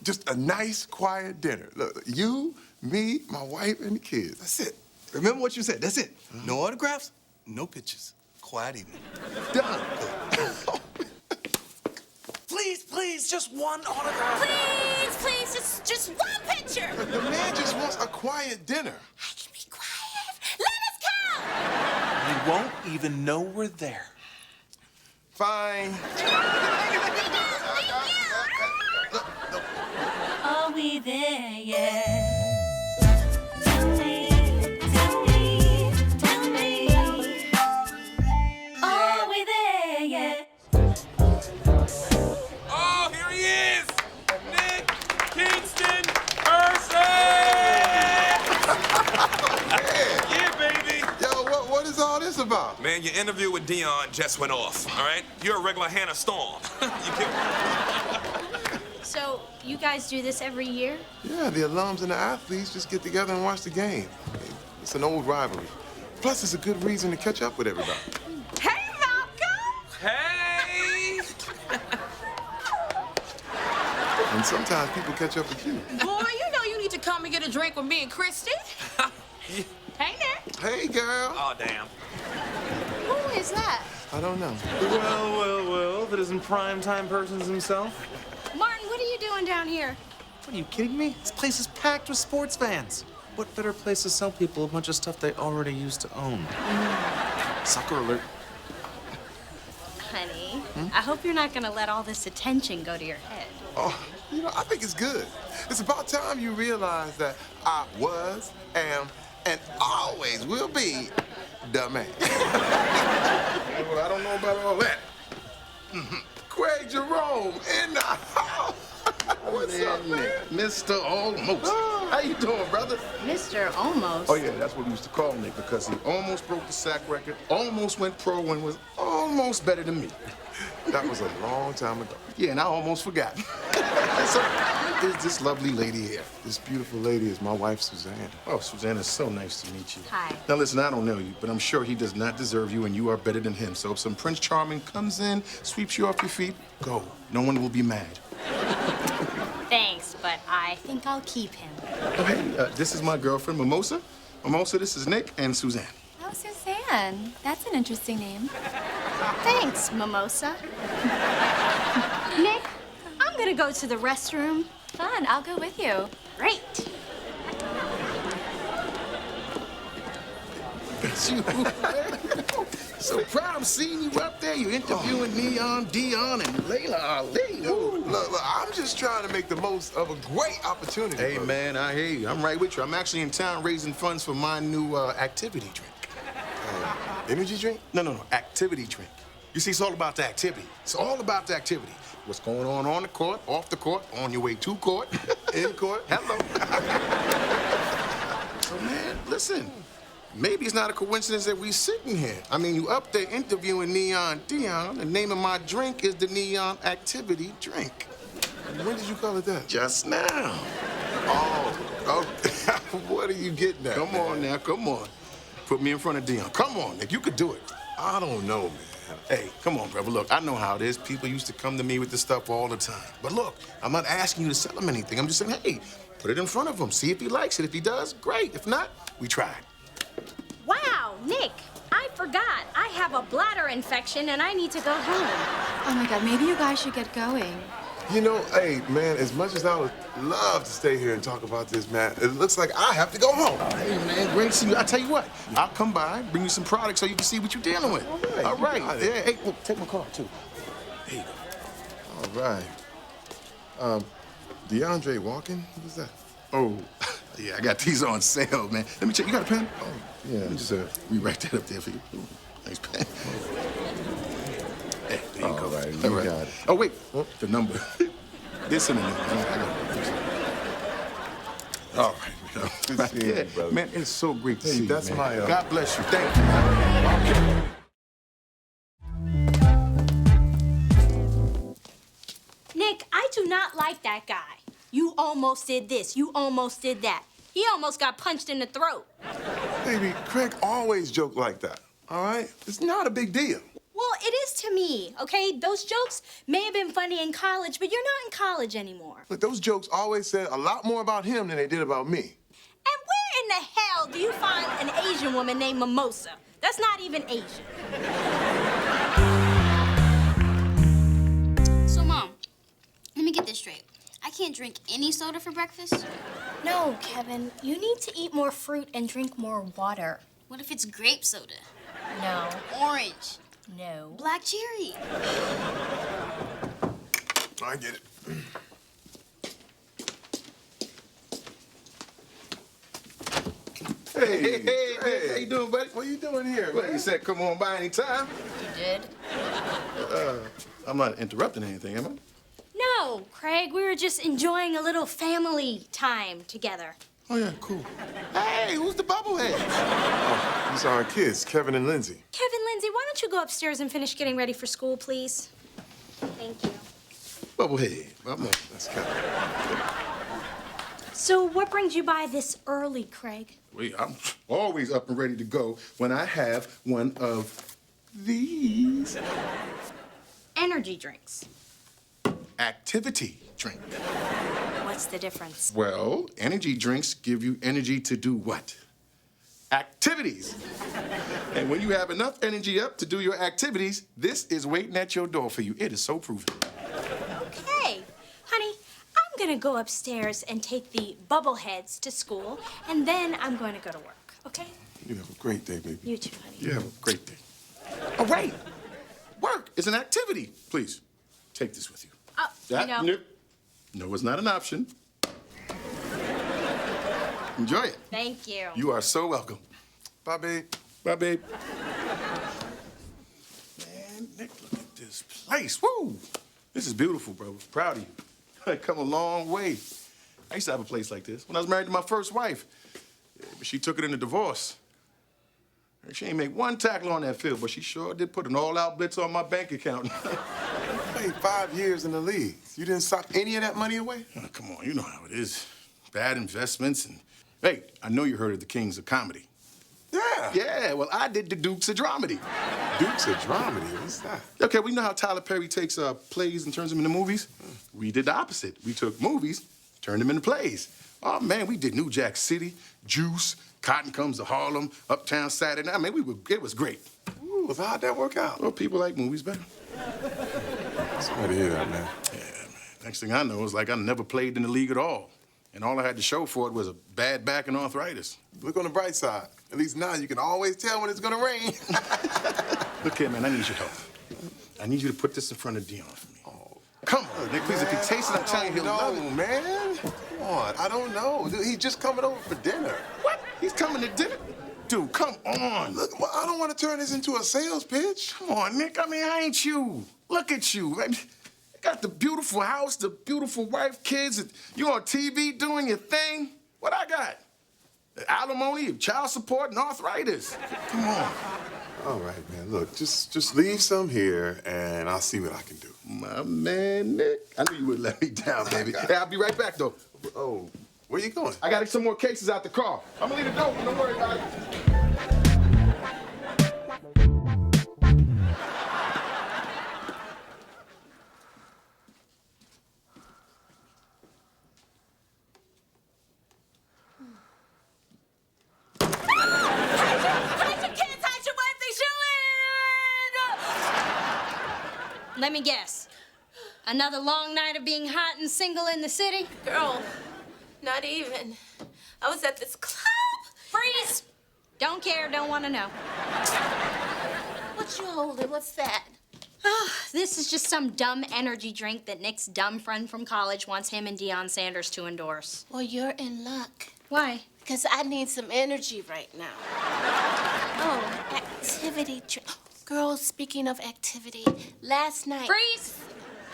just a nice, quiet dinner. Look, you, me, my wife, and the kids. That's it. Remember what you said. That's it. No autographs, no pictures. Quiet evening. Done. Please, please, just one autograph. Please, please, just one picture. The man just wants a quiet dinner. I can be quiet. Let us come. You won't even know we're there. Fine. Are we there yet? Tell me, tell me, tell me. Are we there yet? Oh, here he is! Nick Kingston Person! Yeah, baby! Yo, what is all this about? Man, your interview with Dion just went off, all right? You're a regular Hannah Storm. You killed So, you guys do this every year? Yeah, the alums and the athletes just get together and watch the game. It's an old rivalry. Plus, it's a good reason to catch up with everybody. Hey, Malcolm! Hey! And sometimes people catch up with you. Boy, you know you need to come and get a drink with me and Christy. Hey, Nick. Hey, girl. Oh, damn. Who is that? I don't know. Well, if it isn't Primetime Persons himself. Martin, what are you doing down here? What, are you kidding me? This place is packed with sports fans. What better place to sell people a bunch of stuff they already used to own? Sucker alert. Honey, I hope you're not gonna let all this attention go to your head. Oh, you know, I think it's good. It's about time you realize that I was, am, and always will be the man. Well, I don't know about all that. Craig Jerome in the house. What's up, man? Mr. Almost. How you doing, brother? Mr. Almost. Oh, yeah, that's what we used to call Nick because he almost broke the sack record, almost went pro, and was almost better than me. That was a long time ago. Yeah, and I almost forgot. So, there's this lovely lady here. This beautiful lady is my wife, Suzanne. Oh, Suzanne, it's so nice to meet you. Hi. Now, listen, I don't know you, but I'm sure he does not deserve you, and you are better than him. So if some Prince Charming comes in, sweeps you off your feet, go. No one will be mad. Thanks, but I think I'll keep him. Oh, hey, this is my girlfriend, Mimosa. Mimosa, this is Nick and Suzanne. Oh, Suzanne. That's an interesting name. Thanks, Mimosa. Nick, I'm gonna go to the restroom. Fun. I'll go with you. Great. at you. So proud of seeing you up there. You're interviewing Neon, Dion, and Layla Ali. Look, I'm just trying to make the most of a great opportunity. Hey, brother. man, I hear you. I'm right with you. I'm actually in town raising funds for my new activity drink. Energy drink? No, activity drink. You see, it's all about the activity. It's all about the activity. What's going on the court, off the court, on your way to court, in court. Hello. So, man, listen. Maybe it's not a coincidence that we sitting here. I mean, you up there interviewing Neon Dion. The name of my drink is the Neon Activity Drink. When did you call it that? Just now. Oh, what are you getting at? Come on now, come on. Put me in front of Dion. Come on, Nick, you could do it. I don't know, man. Hey, come on, brother. Look, I know how it is. People used to come to me with this stuff all the time. But look, I'm not asking you to sell him anything. I'm just saying, hey, put it in front of him. See if he likes it. If he does, great. If not, we tried. Wow, Nick, I forgot. I have a bladder infection and I need to go home. Oh my God, maybe you guys should get going. You know, hey, man, as much as I would love to stay here and talk about this, man, it looks like I have to go home. Hey, man, great to see you. I tell you what, I'll come by, bring you some products so you can see what you're dealing with. All right. Yeah, hey, well, take my card, too. There you go. All right. DeAndre Walken? Who's that? Oh, yeah, I got these on sale, man. Let me check. You got a pen? Oh, yeah. Let me just rewrite that up there for you. Ooh, nice pen. Hey, there you go. All right, All right. got it. Oh, wait, the number. This and the number. All right. Good seeing you, brother. Man, it's so great to Hey, see you, that's man. my, God bless you. Thank you. Nick, I do not like that guy. You almost did this. You almost did that. He almost got punched in the throat. Baby, Craig always joke like that, all right? It's not a big deal. Well, it is to me, okay? Those jokes may have been funny in college, but you're not in college anymore. Look, those jokes always said a lot more about him than they did about me. And where in the hell do you find an Asian woman named Mimosa? That's not even Asian. So, Mom, let me get this straight. I can't drink any soda for breakfast? No, Kevin, you need to eat more fruit and drink more water. What if it's grape soda? No. Orange? No. Black cherry? I get it. Hey, how you doing, buddy? What are you doing here, Well, man? you said come on by anytime. You did? I'm not interrupting anything, am I? No, Craig, we were just enjoying a little family time together. Oh, yeah, cool. Hey, who's the bubblehead? These are our kids, Kevin and Lindsay. Kevin, Lindsay, why don't you go upstairs and finish getting ready for school, please? Thank you. Bubblehead. That's Kevin. So what brings you by this early, Craig? Wait, I'm always up and ready to go when I have one of these Energy drinks. activity drink. What's the difference? Well, energy drinks give you energy to do what? Activities. And when you have enough energy up to do your activities, this is waiting at your door for you. It is so proven. Okay, honey, I'm gonna go upstairs and take the bubbleheads to school, and then I'm going to go to work, okay? You have a great day, baby. You too, honey. You have a great day. All right. Work is an activity. Please, take this with you. No, it's not an option. Enjoy it. Thank you. You are so welcome. Bye, babe. Bye, babe. Man, Nick, look at this place. Woo! This is beautiful, bro. Proud of you. I've come a long way. I used to have a place like this when I was married to my first wife. Yeah, but she took it in a divorce. She ain't make one tackle on that field, but she sure did put an all-out blitz on my bank account. Played 5 years in the league. You didn't sock any of that money away? Oh, come on, you know how it is. Bad investments and... Hey, I know you heard of the Kings of Comedy. Yeah. Yeah, well, I did the Dukes of Dramedy. Dukes of Dramedy? What's that? Okay, well, you know how Tyler Perry takes plays and turns them into movies? We did the opposite. We took movies, turned them into plays. Oh, man, we did New Jack City, Juice, Cotton Comes to Harlem, Uptown Saturday Night. I mean, it was great. Ooh, so how'd that work out? Well, people like movies better. Sorry to hear that, man. Yeah, man. Next thing I know, it's like I never played in the league at all. And all I had to show for it was a bad back and arthritis. Look on the bright side. At least now you can always tell when it's gonna rain. Look here, man, I need your help. I need you to put this in front of Dion for me. Oh, come on, Nick, please. If he tastes it, I'm telling you, he'll love it. Man. Come on, I don't know. Dude, he's just coming over for dinner. What? He's coming to dinner? Dude, come on. Look, well, I don't want to turn this into a sales pitch. Come on, Nick. I mean, I ain't you. Look at you. I got the beautiful house, the beautiful wife, kids. You on TV doing your thing. What I got? Alimony, child support, and arthritis. Come on. All right, man. Look, just leave some here, and I'll see what I can do. My man, Nick. I knew you would let me down, baby. Hey, I'll be right back, though. Oh, where you going? I got some more cases out the car. I'm gonna leave it open. Don't worry about it. Let me guess. Another long night of being hot and single in the city? Girl, not even. I was at this club. Freeze! Don't care, don't want to know. What you holding? What's that? Oh, this is just some dumb energy drink that Nick's dumb friend from college wants him and Deion Sanders to endorse. Well, you're in luck. Why? Because I need some energy right now. Oh, activity drink. Girls, speaking of activity, last night... Freeze!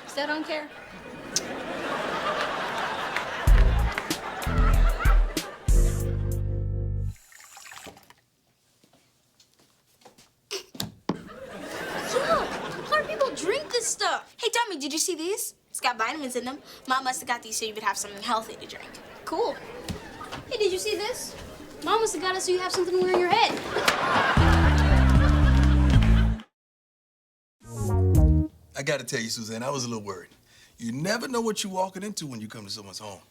Still don't care. How do people drink this stuff? Hey, dummy, did you see these? It's got vitamins in them. Mom must have got these so you would have something healthy to drink. Cool. Hey, did you see this? Mom must have got it so you have something to wear in your head. I gotta tell you, Suzanne, I was a little worried. You never know what you're walking into when you come to someone's home.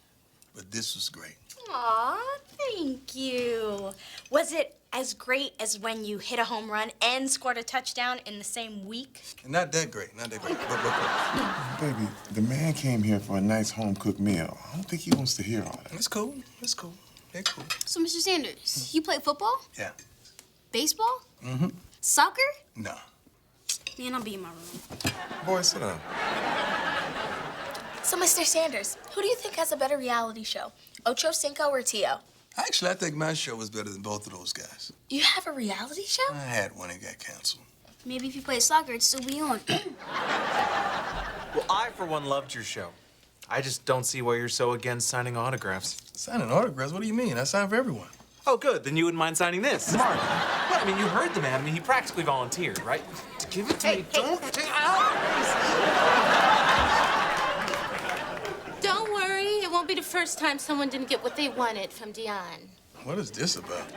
But this was great. Aw, thank you. Was it as great as when you hit a home run and scored a touchdown in the same week? Not that great, not that great. But. Baby, the man came here for a nice home-cooked meal. I don't think he wants to hear all that. It's cool, it's cool. They're cool. So, Mr. Sanders, you play football? Yeah. Baseball? Mm-hmm. Soccer? No. Man, I'll be in my room. Boy, sit down. So, Mr. Sanders, who do you think has a better reality show? Ocho Cinco or Tio? Actually, I think my show was better than both of those guys. You have a reality show? I had one that got canceled. Maybe if you play soccer, it'd still be on. Well, I, for one, loved your show. I just don't see why you're so against signing autographs. Signing autographs? What do you mean? I sign for everyone. Oh, good. Then you wouldn't mind signing this. Smart. Yeah, I mean, you heard the man. I mean, he practically volunteered, right? To give it to me. Don't take Don't worry, it won't be the first time someone didn't get what they wanted from Dion. What is this about?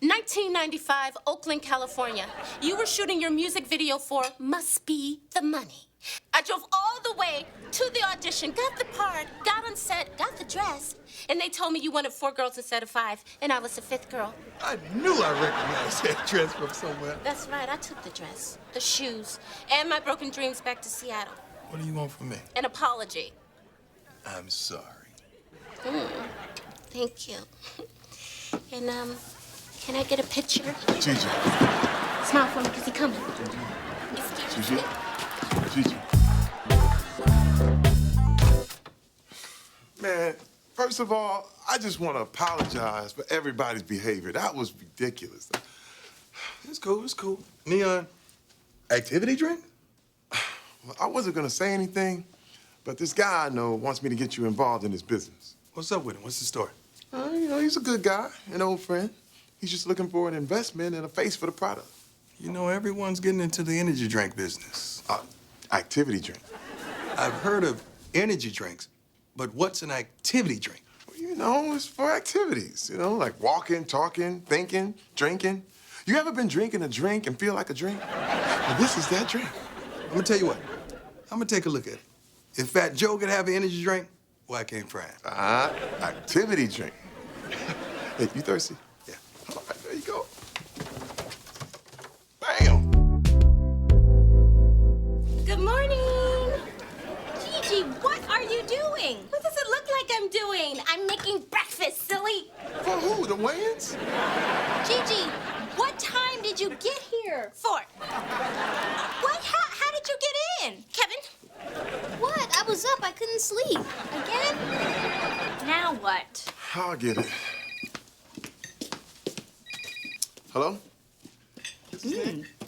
1995, Oakland, California. You were shooting your music video for Must Be the Money. I drove all the way to the audition, got the part, got on set, got the dress, and they told me you wanted 4 girls instead of 5, and I was the 5th girl. I knew I recognized that dress from somewhere. That's right, I took the dress, the shoes, and my broken dreams back to Seattle. What do you want from me? An apology. I'm sorry. Thank you. And, can I get a picture? Gigi. Smile for me, because he's coming. Gigi. Gigi. Man, first of all, I just want to apologize for everybody's behavior. That was ridiculous. It's cool, it's cool. Neon, activity drink? Well, I wasn't going to say anything, but this guy I know wants me to get you involved in his business. What's up with him? What's the story? You know, he's a good guy, an old friend. He's just looking for an investment and a face for the product. You know, everyone's getting into the energy drink business. Activity drink. I've heard of energy drinks, but what's an activity drink? Well, you know, it's for activities, you know, like walking, talking, thinking, drinking. You ever been drinking a drink and feel like a drink? Well, this is that drink. I'm gonna tell you what. I'm gonna take a look at it. If Fat Joe could have an energy drink, why can't Fran? Activity drink. Hey, you thirsty? Yeah. All right, there you go. Bam! Good morning. Gigi, what are you doing? What does it look like I'm I'm doing? I'm making breakfast, silly. For who? The Wayans? Gigi, what time did you get here? 4. What? How did you get in? Kevin? What? I was up. I couldn't sleep. Again? Now what? I'll get it. Hello?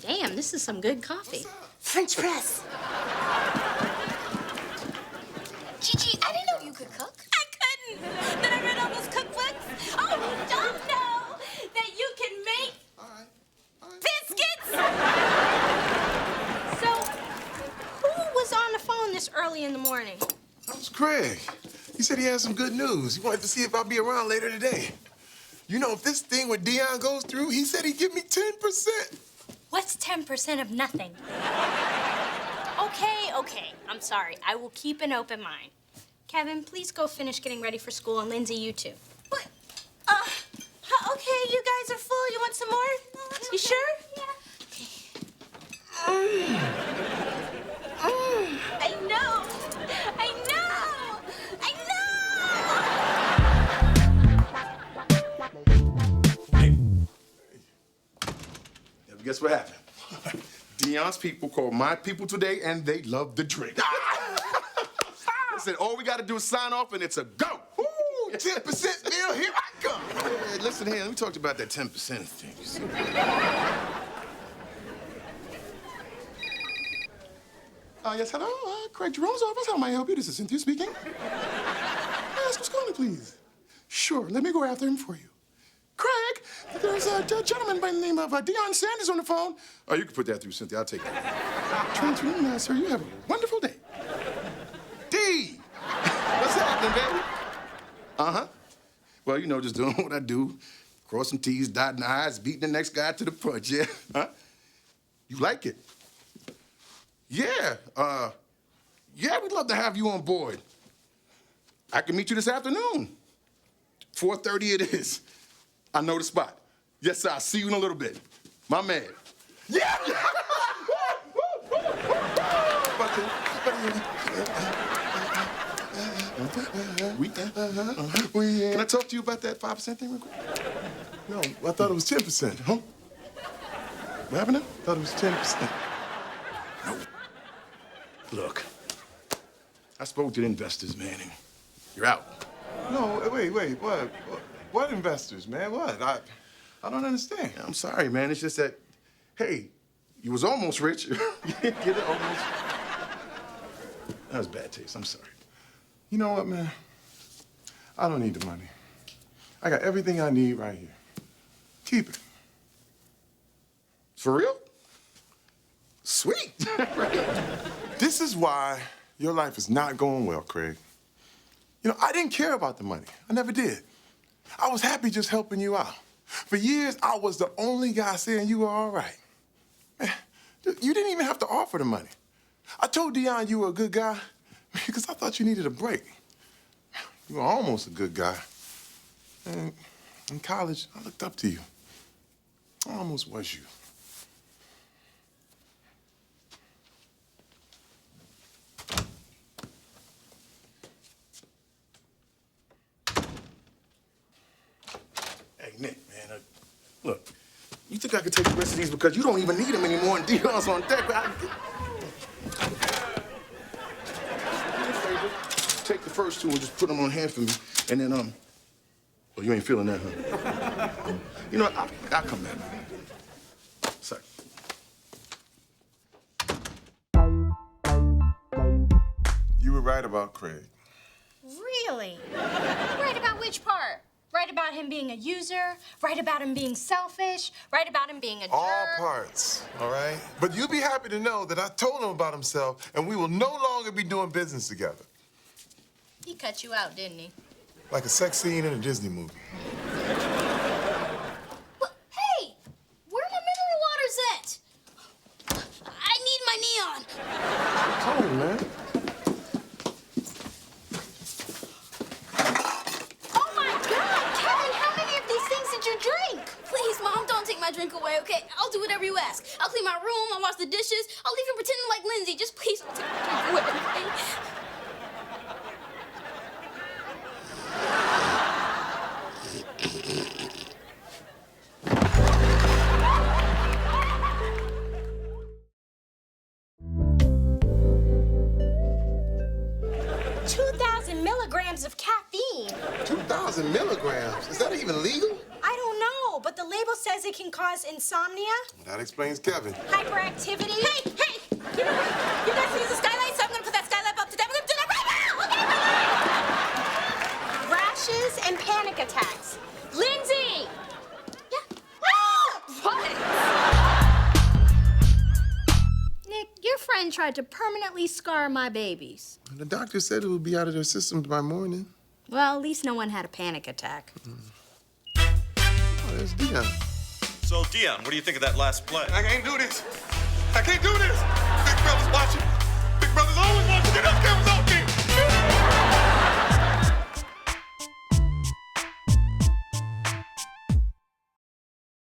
Damn, this is some good coffee. French press. Gigi, I didn't know you could cook. I couldn't. Then I read all those cookbooks. Oh, you don't know that you can make biscuits. So, who was on the phone this early in the morning? That was Craig. He said he had some good news. He wanted to see if I'll be around later today. You know, if this thing with Dion goes through, he said he'd give me 10%. What's 10% of nothing? Okay. I'm sorry. I will keep an open mind. Kevin, please go finish getting ready for school, and Lindsay, you too. What? Okay, you guys are full. You want some more? You sure? Yeah. I know. Yeah, but guess what happened? Dion's people called my people today, and they love the drink. They said, all we got to do is sign off, and it's a go. Ooh, 10% deal, here I come. Hey, listen here, let me talk to you about that 10% thing. You see? Yes, hello, Craig Jerome's office. How may I help you? This is Cynthia speaking. Ask who's calling, please. Sure, let me go after him for you. Craig, there's a gentleman by the name of Dion Sanders on the phone. Oh, you can put that through, Cynthia. I'll take that. Transferring, sir. You have a wonderful day. D! What's happening, baby? Uh-huh. Well, you know, just doing what I do. Crossing T's, dotting I's, beating the next guy to the punch, yeah? Huh? You like it? Yeah. Yeah, we'd love to have you on board. I can meet you this afternoon. 4:30 it is. I know the spot. Yes, sir. I'll see you in a little bit. My man. Yeah! Can I talk to you about that 5% thing real quick? No, I thought it was 10%. Huh? What happened now? I thought it was 10%. Look, I spoke to the investors, man, and you're out. No, wait, what? What investors, man? What? I don't understand. I'm sorry, man. It's just that, hey, you was almost rich. Get it? Almost. That was bad taste. I'm sorry. You know what, man? I don't need the money. I got everything I need right here. Keep it. For real? Sweet. Right. This is why your life is not going well, Craig. You know, I didn't care about the money. I never did. I was happy just helping you out. For years, I was the only guy saying you were all right. Man, you didn't even have to offer the money. I told Dion you were a good guy because I thought you needed a break. You were almost a good guy. And in college, I looked up to you. I almost was you. Hey, Nick, man, look, you think I could take the rest of these because you don't even need them anymore and Dion's on deck, but take the first two and just put them on hand for me, and then, oh, you ain't feeling that, huh? You know what, I'll come back. Sorry. You were right about Craig. Really? Right about which part? Right about him being a user? Right about him being selfish? Right about him being a jerk? All parts, all right? But you'll be happy to know that I told him about himself, and we will no longer be doing business together. He cut you out, didn't he? Like a sex scene in a Disney movie. Hey, where my mineral waters at? I need my neon. Come on, man. Oh my God, Kevin, how many of these things did you drink? Please, Mom, don't take my drink away, okay? I'll do whatever you ask. I'll clean my room, I'll wash the dishes, I'll even pretend like Lindsay. Just please don't take my drink away, okay? milligrams of caffeine. 2,000 milligrams? Is that even legal? I don't know, but the label says it can cause insomnia, That explains Kevin. hyperactivity. Hey, hey! You know what? You guys can use the skylight, so I'm gonna put that skylight up today. We're gonna do that right now! Okay? Rashes and panic attacks. Lindsay! Nick, your friend tried to permanently scar my babies. The doctor said it would be out of their systems by morning. Well, at least no one had a panic attack. Oh, there's Dion. So, Dion, what do you think of that last play? I can't do this. I can't do this. Big brother's watching. Big brother's always watching. Get up, cameras on.